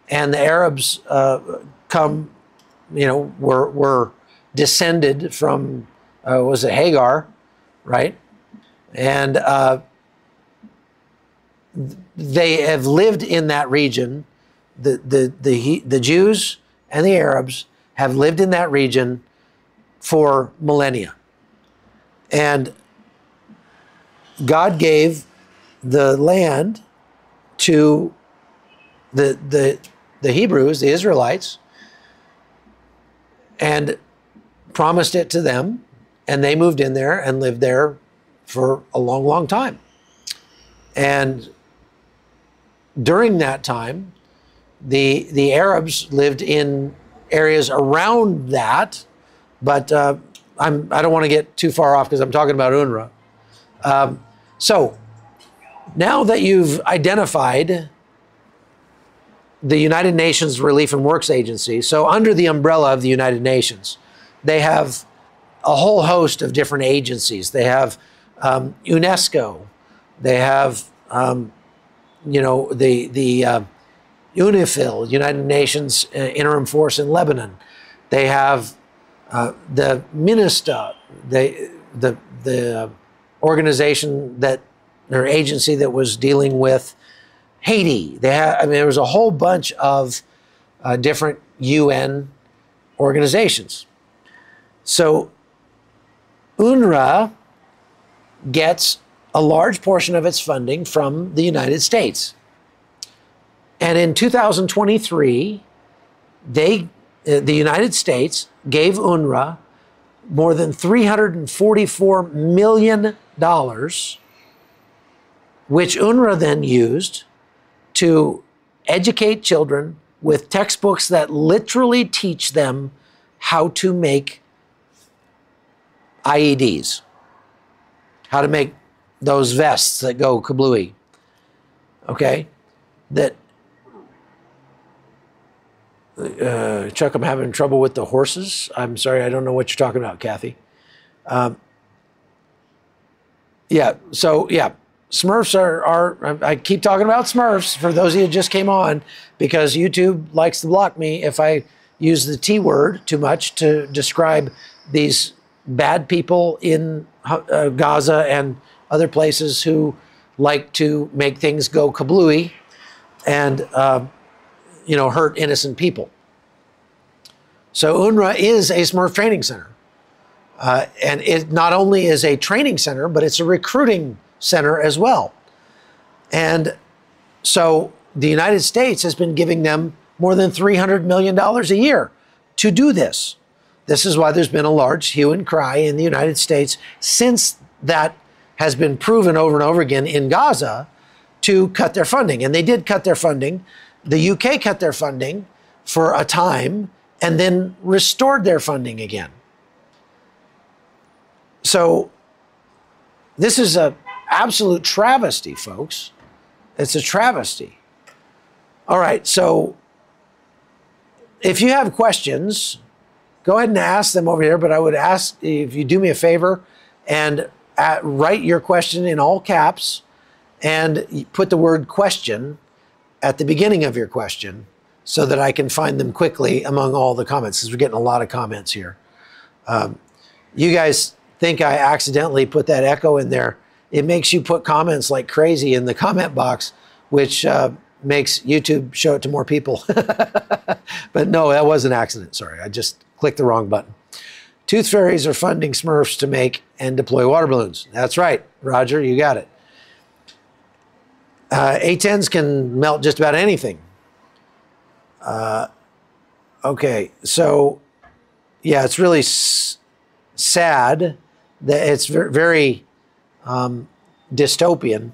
and the Arabs were descended from, was it Hagar, right? And they have lived in that region. The Jews and the Arabs have lived in that region for millennia. And God gave the land to the Hebrews, the Israelites, and promised it to them, and they moved in there and lived there for a long, long time. And during that time, the Arabs lived in areas around that, but I don't want to get too far off because I'm talking about UNRWA. So now that you've identified the United Nations Relief and Works Agency, so under the umbrella of the United Nations, they have a whole host of different agencies. They have UNESCO. They have, the UNIFIL, United Nations Interim Force in Lebanon. They have the MINISTA, the organization or agency that was dealing with Haiti. There was a whole bunch of different UN organizations. So UNRWA gets a large portion of its funding from the United States. And in 2023, the United States gave UNRWA more than $344 million, which UNRWA then used to educate children with textbooks that literally teach them how to make IEDs. how to make those vests that go kablooey. Okay? That, Chuck, I'm having trouble with the horses. I'm sorry, I don't know what you're talking about, Kathy. Yeah, so yeah, Smurfs are, I keep talking about Smurfs for those of you who just came on, because YouTube likes to block me if I use the T word too much to describe these bad people in Gaza and other places who like to make things go kablooey and, you know, hurt innocent people. So UNRWA is a Smurf training center. And it not only is a training center, but it's a recruiting center as well. And so the United States has been giving them more than $300 million a year to do this. This is why there's been a large hue and cry in the United States since that has been proven over and over again in Gaza to cut their funding. And they did cut their funding. The UK cut their funding for a time and then restored their funding again. So this is an absolute travesty, folks. It's a travesty. All right, so if you have questions, go ahead and ask them over here, but I would ask if you do me a favor and write your question in all caps and put the word question at the beginning of your question so that I can find them quickly among all the comments, because we're getting a lot of comments here. You guys think I accidentally put that echo in there. It makes you put comments like crazy in the comment box, which makes YouTube show it to more people. But no, that was an accident. Sorry, I just clicked the wrong button. Tooth fairies are funding Smurfs to make and deploy water balloons. That's right, Roger, you got it. A-10s can melt just about anything. Okay, so yeah, it's really sad that it's very dystopian,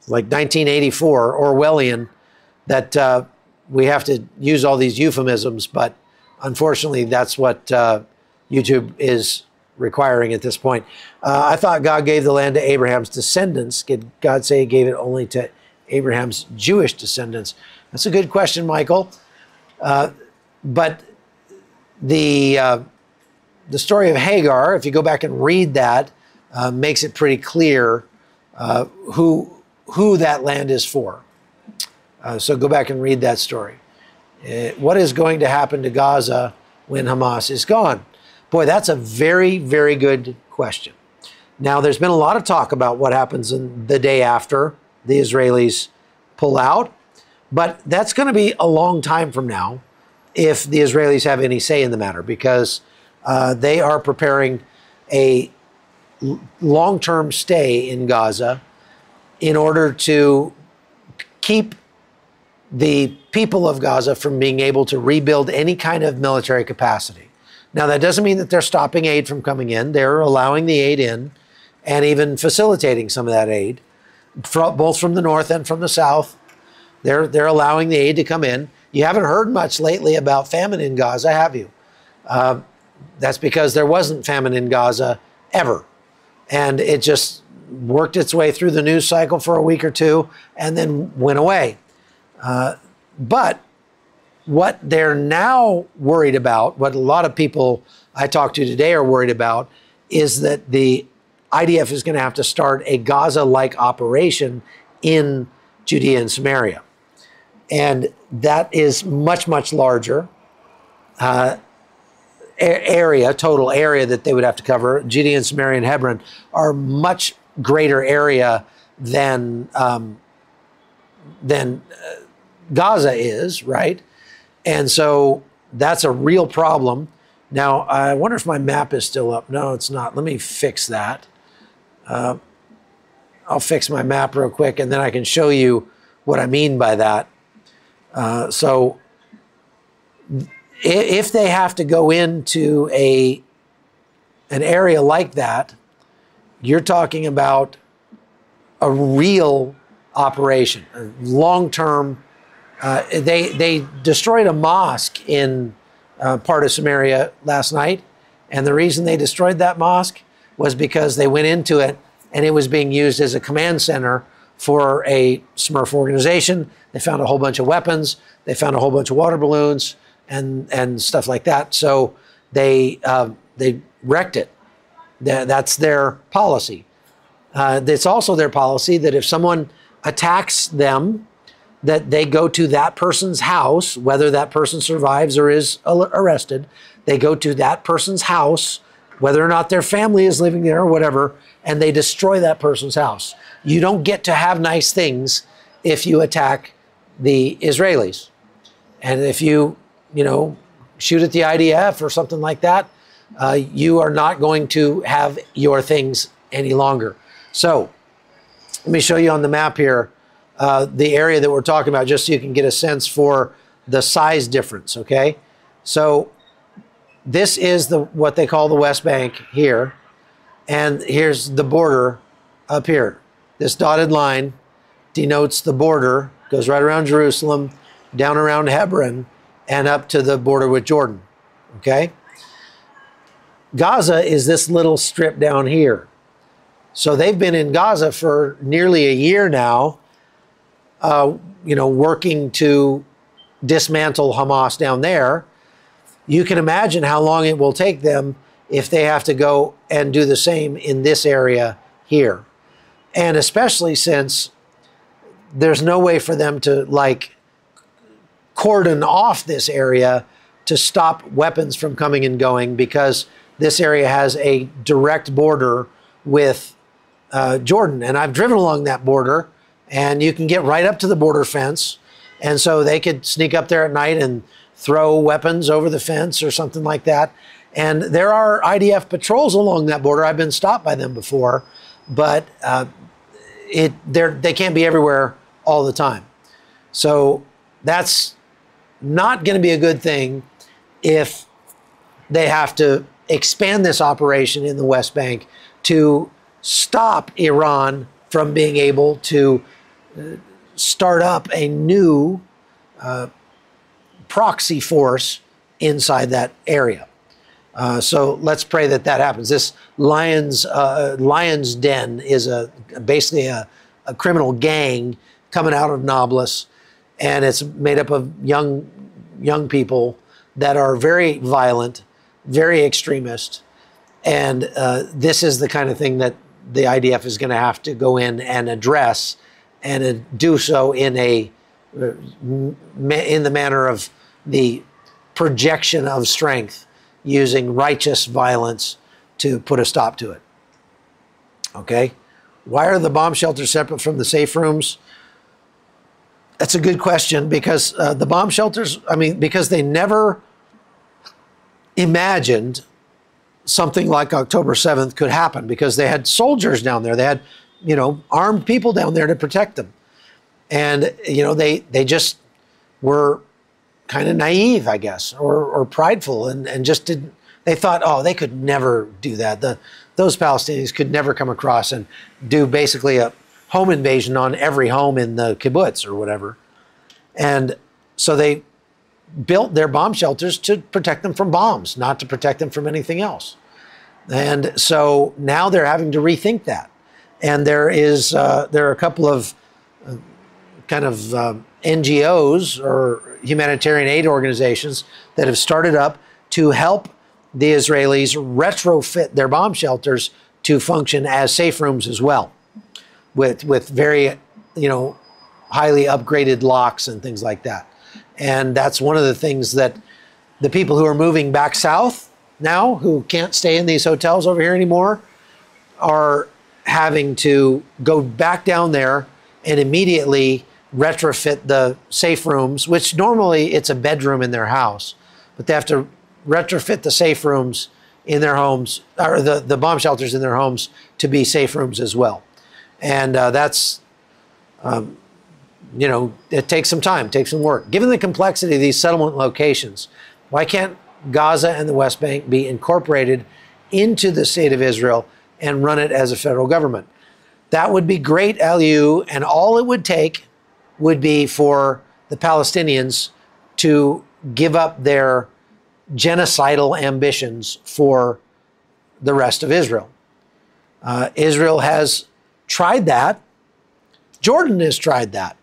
like 1984, Orwellian, that we have to use all these euphemisms, but unfortunately that's what YouTube is requiring at this point. I thought God gave the land to Abraham's descendants. Did God say he gave it only to Abraham's Jewish descendants? That's a good question, Michael. But the story of Hagar, if you go back and read that, makes it pretty clear who that land is for. So go back and read that story. What is going to happen to Gaza when Hamas is gone? Boy, that's a very, very good question. Now, there's been a lot of talk about what happens in the day after the Israelis pull out, but that's going to be a long time from now if the Israelis have any say in the matter, because they are preparing a long-term stay in Gaza in order to keep the people of Gaza from being able to rebuild any kind of military capacity. Now, that doesn't mean that they're stopping aid from coming in. They're allowing the aid in and even facilitating some of that aid, both from the north and from the south. They're allowing the aid to come in. You haven't heard much lately about famine in Gaza, have you? That's because there wasn't famine in Gaza ever. And it just worked its way through the news cycle for a week or two and then went away. But what they're now worried about, what a lot of people I talked to today are worried about, is that the IDF is going to have to start a Gaza-like operation in Judea and Samaria. And that is much, much larger area, total area that they would have to cover. Judea and Samaria and Hebron are much greater area than Gaza is, right? And so that's a real problem. Now, I wonder if my map is still up. No, it's not. Let me fix that. I'll fix my map real quick, and then I can show you what I mean by that. So if they have to go into an area like that, you're talking about a real operation, a long-term. They destroyed a mosque in part of Samaria last night, and the reason they destroyed that mosque was because they went into it and it was being used as a command center for a Smurf organization. They found a whole bunch of weapons. They found a whole bunch of water balloons and stuff like that. So they wrecked it. That's their policy. It's also their policy that if someone attacks them, that they go to that person's house, whether that person survives or is arrested, they go to that person's house, whether or not their family is living there or whatever, and they destroy that person's house. You don't get to have nice things if you attack the Israelis. And if you shoot at the IDF or something like that, you are not going to have your things any longer. So let me show you on the map here the area that we're talking about, just so you can get a sense for the size difference, okay? So this is what they call the West Bank here, and here's the border up here. This dotted line denotes the border, goes right around Jerusalem, down around Hebron, and up to the border with Jordan, okay? Gaza is this little strip down here. So they've been in Gaza for nearly a year now, working to dismantle Hamas down there. You can imagine how long it will take them if they have to go and do the same in this area here. And especially since there's no way for them to cordon off this area to stop weapons from coming and going, because this area has a direct border with Jordan. And I've driven along that border, and you can get right up to the border fence. And so they could sneak up there at night and throw weapons over the fence or something like that. And there are IDF patrols along that border. I've been stopped by them before, but they can't be everywhere all the time. So that's not going to be a good thing if they have to expand this operation in the West Bank to stop Iran from being able to start up a new proxy force inside that area. So let's pray that that happens. This lion's den is basically a criminal gang coming out of Nablus, and it's made up of young people that are very violent, very extremist, and this is the kind of thing that the IDF is going to have to go in and address, and do so in the manner of the projection of strength, using righteous violence to put a stop to it. Okay? Why are the bomb shelters separate from the safe rooms? That's a good question, because the bomb shelters, because they never imagined something like October 7th could happen, because they had soldiers down there. They had, armed people down there to protect them. And, they just were kind of naive, I guess, or prideful, and just didn't. They thought, oh, they could never do that. Those Palestinians could never come across and do basically a home invasion on every home in the kibbutz or whatever. And so they built their bomb shelters to protect them from bombs, not to protect them from anything else. And so now they're having to rethink that. And there are a couple of NGOs or humanitarian aid organizations that have started up to help the Israelis retrofit their bomb shelters to function as safe rooms as well, with very, highly upgraded locks and things like that. And that's one of the things that the people who are moving back south now, who can't stay in these hotels over here anymore, are having to go back down there and immediately retrofit the safe rooms, which normally it's a bedroom in their house, but they have to retrofit the safe rooms in their homes, or the bomb shelters in their homes, to be safe rooms as well. And that's, it takes some time, takes some work. Given the complexity of these settlement locations, why can't Gaza and the West Bank be incorporated into the state of Israel and run it as a federal government? That would be great, LU, and all it would take would be for the Palestinians to give up their genocidal ambitions for the rest of Israel. Israel has tried that. Jordan has tried that.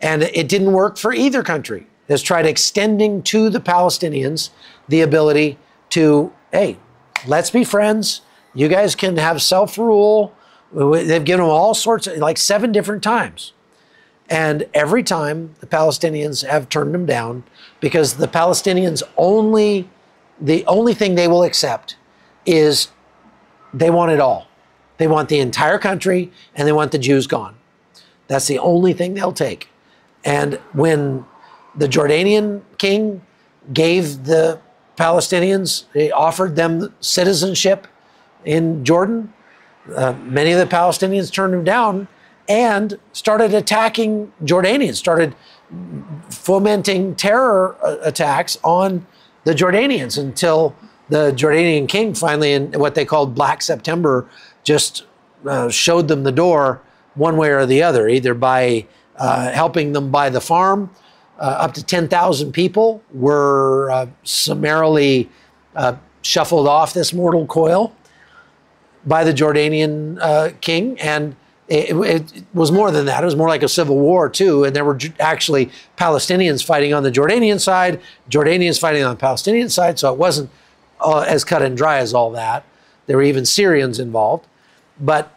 And it didn't work for either country. Has tried extending to the Palestinians the ability to, hey, let's be friends. You guys can have self-rule. They've given them all sorts of, like 7 different times. And every time the Palestinians have turned them down because the Palestinians the only thing they will accept is they want it all. They want the entire country and they want the Jews gone. That's the only thing they'll take. And when the Jordanian king gave the Palestinians, he offered them citizenship in Jordan, many of the Palestinians turned him down and started attacking Jordanians, started fomenting terror attacks on the Jordanians until the Jordanian king finally, in what they called Black September, just showed them the door one way or the other, either by helping them buy the farm. Up to 10,000 people were summarily shuffled off this mortal coil by the Jordanian king. And it was more than that. It was more like a civil war, too. And there were actually Palestinians fighting on the Jordanian side, Jordanians fighting on the Palestinian side. So it wasn't as cut and dry as all that. There were even Syrians involved. But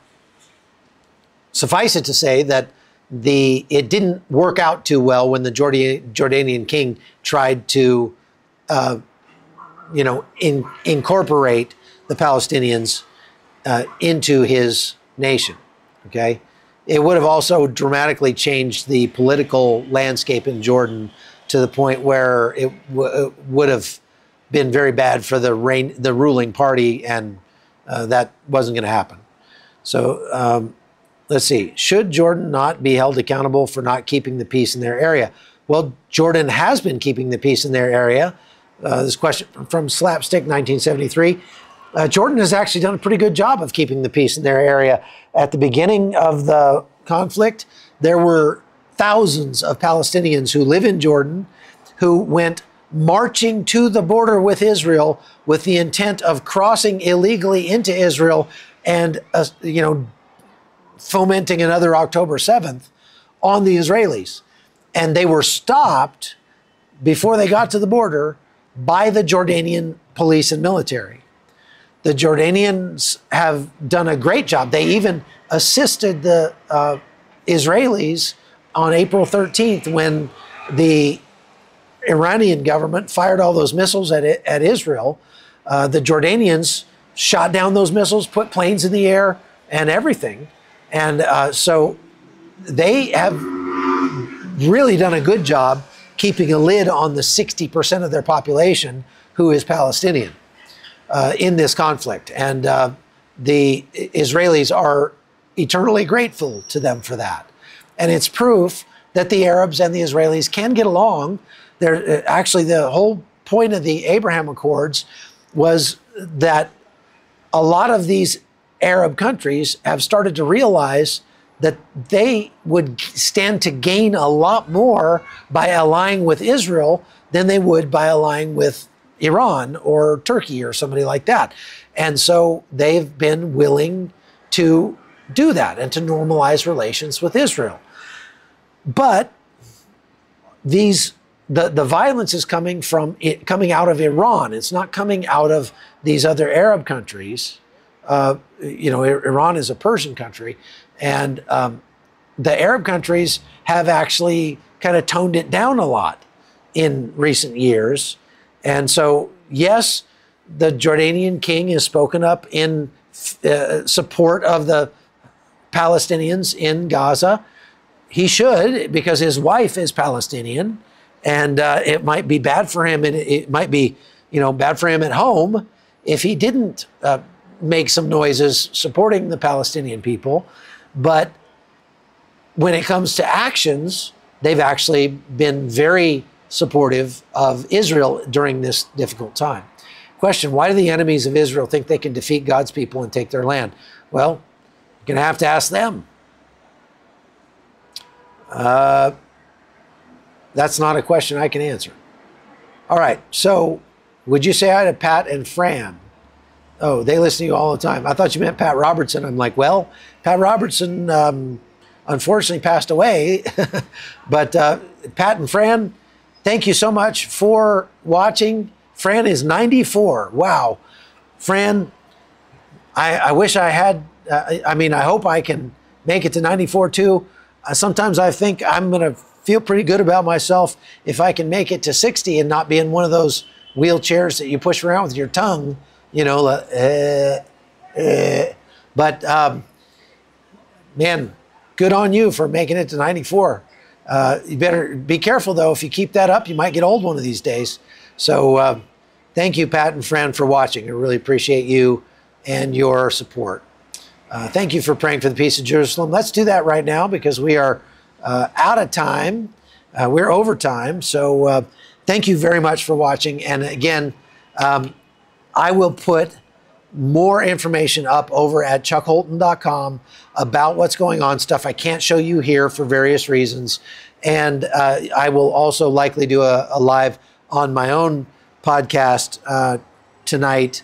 suffice it to say that it didn't work out too well when the Jordanian king tried to, incorporate the Palestinians into his nation. Okay, it would have also dramatically changed the political landscape in Jordan to the point where it would have been very bad for the ruling party, and that wasn't going to happen. So let's see. Should Jordan not be held accountable for not keeping the peace in their area? Well, Jordan has been keeping the peace in their area. This question from Slapstick 1973. Jordan has actually done a pretty good job of keeping the peace in their area. At the beginning of the conflict, there were thousands of Palestinians who live in Jordan who went marching to the border with Israel with the intent of crossing illegally into Israel and, fomenting another October 7th on the Israelis. And they were stopped before they got to the border by the Jordanian police and military. The Jordanians have done a great job. They even assisted the Israelis on April 13th when the Iranian government fired all those missiles at Israel. The Jordanians shot down those missiles, put planes in the air and everything. And so they have really done a good job keeping a lid on the 60% of their population who is Palestinian in this conflict. And the Israelis are eternally grateful to them for that. And it's proof that the Arabs and the Israelis can get along. Actually, the whole point of the Abraham Accords was that a lot of these Arab countries have started to realize that they would stand to gain a lot more by allying with Israel than they would by allying with Iran or Turkey or somebody like that. And so they've been willing to do that and to normalize relations with Israel. But the violence is coming out of Iran. It's not coming out of these other Arab countries. Iran is a Persian country, and the Arab countries have actually kind of toned it down a lot in recent years. And so, yes, the Jordanian king has spoken up in support of the Palestinians in Gaza. He should, because his wife is Palestinian, and it might be bad for him, and it might be, bad for him at home if he didn't make some noises supporting the Palestinian people. But when it comes to actions, they've actually been very supportive of Israel during this difficult time. Question, why do the enemies of Israel think they can defeat God's people and take their land? Well, you're going to have to ask them. That's not a question I can answer. All right, so would you say hi to Pat and Fran? Oh, they listen to you all the time. I thought you meant Pat Robertson. I'm like, well, Pat Robertson unfortunately passed away. But Pat and Fran, thank you so much for watching. Fran is 94. Wow. Fran, I wish I had, I hope I can make it to 94 too. Sometimes I think I'm going to feel pretty good about myself if I can make it to 60 and not be in one of those wheelchairs that you push around with your tongue, you know. But man, good on you for making it to 94. You better be careful though. If you keep that up, you might get old one of these days. So thank you, Pat and Fran, for watching. I really appreciate you and your support. Thank you for praying for the peace of Jerusalem. Let's do that right now because we are out of time. We're over time. So thank you very much for watching. And again, I will put more information up over at chuckholton.com about what's going on, stuff I can't show you here for various reasons. And I will also likely do a live on my own podcast tonight.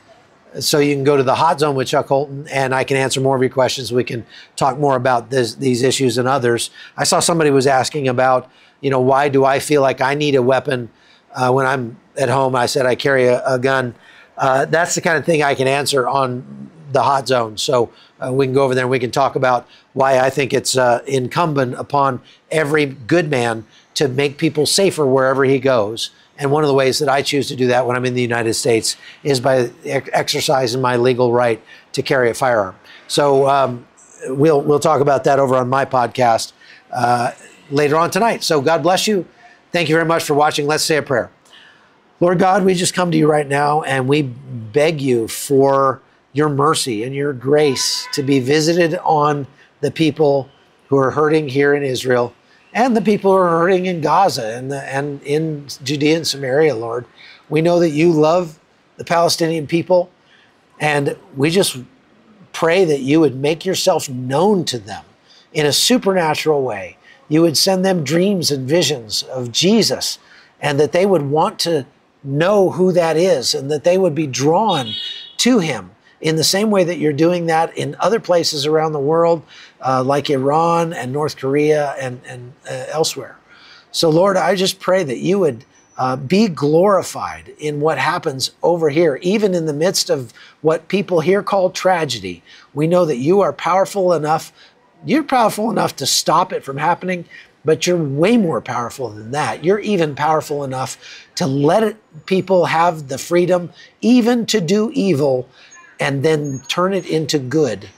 So you can go to the Hot Zone with Chuck Holton and I can answer more of your questions. We can talk more about these issues and others. I saw somebody was asking about, you know, why do I feel like I need a weapon when I'm at home? I said I carry a gun. That's the kind of thing I can answer on the Hot Zone. So we can go over there and we can talk about why I think it's incumbent upon every good man to make people safer wherever he goes. And one of the ways that I choose to do that when I'm in the United States is by exercising my legal right to carry a firearm. So we'll talk about that over on my podcast later on tonight. So God bless you. Thank you very much for watching. Let's say a prayer. Lord God, we just come to you right now and we beg you for your mercy and your grace to be visited on the people who are hurting here in Israel and the people who are hurting in Gaza and in Judea and Samaria, Lord. We know that you love the Palestinian people, and we just pray that you would make yourself known to them in a supernatural way. You would send them dreams and visions of Jesus, and that they would want to know who that is, and that they would be drawn to him in the same way that you're doing that in other places around the world, like Iran and North Korea and elsewhere. So Lord, I just pray that you would be glorified in what happens over here, even in the midst of what people here call tragedy. We know that you are powerful enough. You're powerful enough to stop it from happening, but you're way more powerful than that. You're even powerful enough to let people have the freedom even to do evil and then turn it into good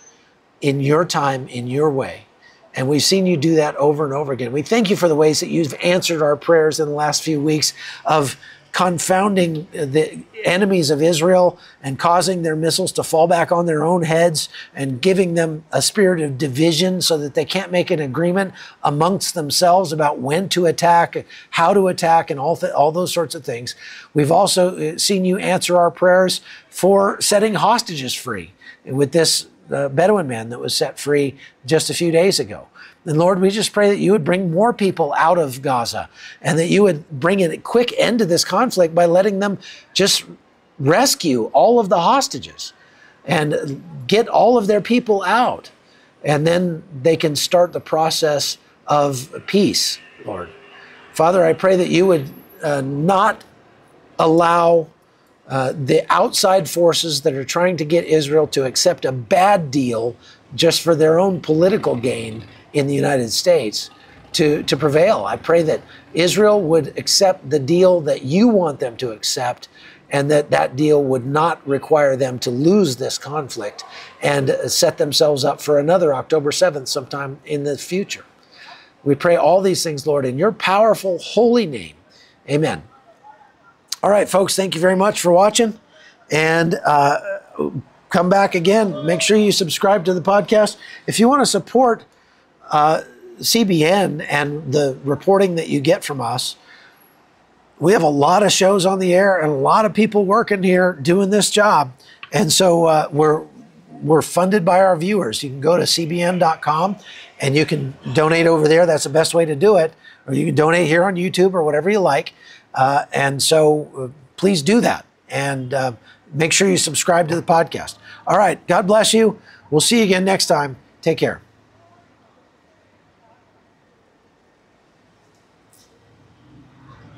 in your time, in your way. And we've seen you do that over and over again. We thank you for the ways that you've answered our prayers in the last few weeks of confounding the enemies of Israel and causing their missiles to fall back on their own heads and giving them a spirit of division so that they can't make an agreement amongst themselves about when to attack, how to attack, and all those sorts of things. We've also seen you answer our prayers for setting hostages free with this Bedouin man that was set free just a few days ago. And Lord, we just pray that you would bring more people out of Gaza and that you would bring a quick end to this conflict by letting them just rescue all of the hostages and get all of their people out. And then they can start the process of peace, Lord. Father, I pray that you would not allow the outside forces that are trying to get Israel to accept a bad deal just for their own political gain in the United States to prevail. I pray that Israel would accept the deal that you want them to accept, and that deal would not require them to lose this conflict and set themselves up for another October 7th sometime in the future. We pray all these things, Lord, in your powerful, holy name. Amen. All right, folks, thank you very much for watching. And come back again. Make sure you subscribe to the podcast. If you want to support CBN and the reporting that you get from us, we have a lot of shows on the air and a lot of people working here doing this job. And so we're funded by our viewers. You can go to cbn.com and you can donate over there. That's the best way to do it. Or you can donate here on YouTube or whatever you like. And so please do that. And make sure you subscribe to the podcast. All right. God bless you. We'll see you again next time. Take care.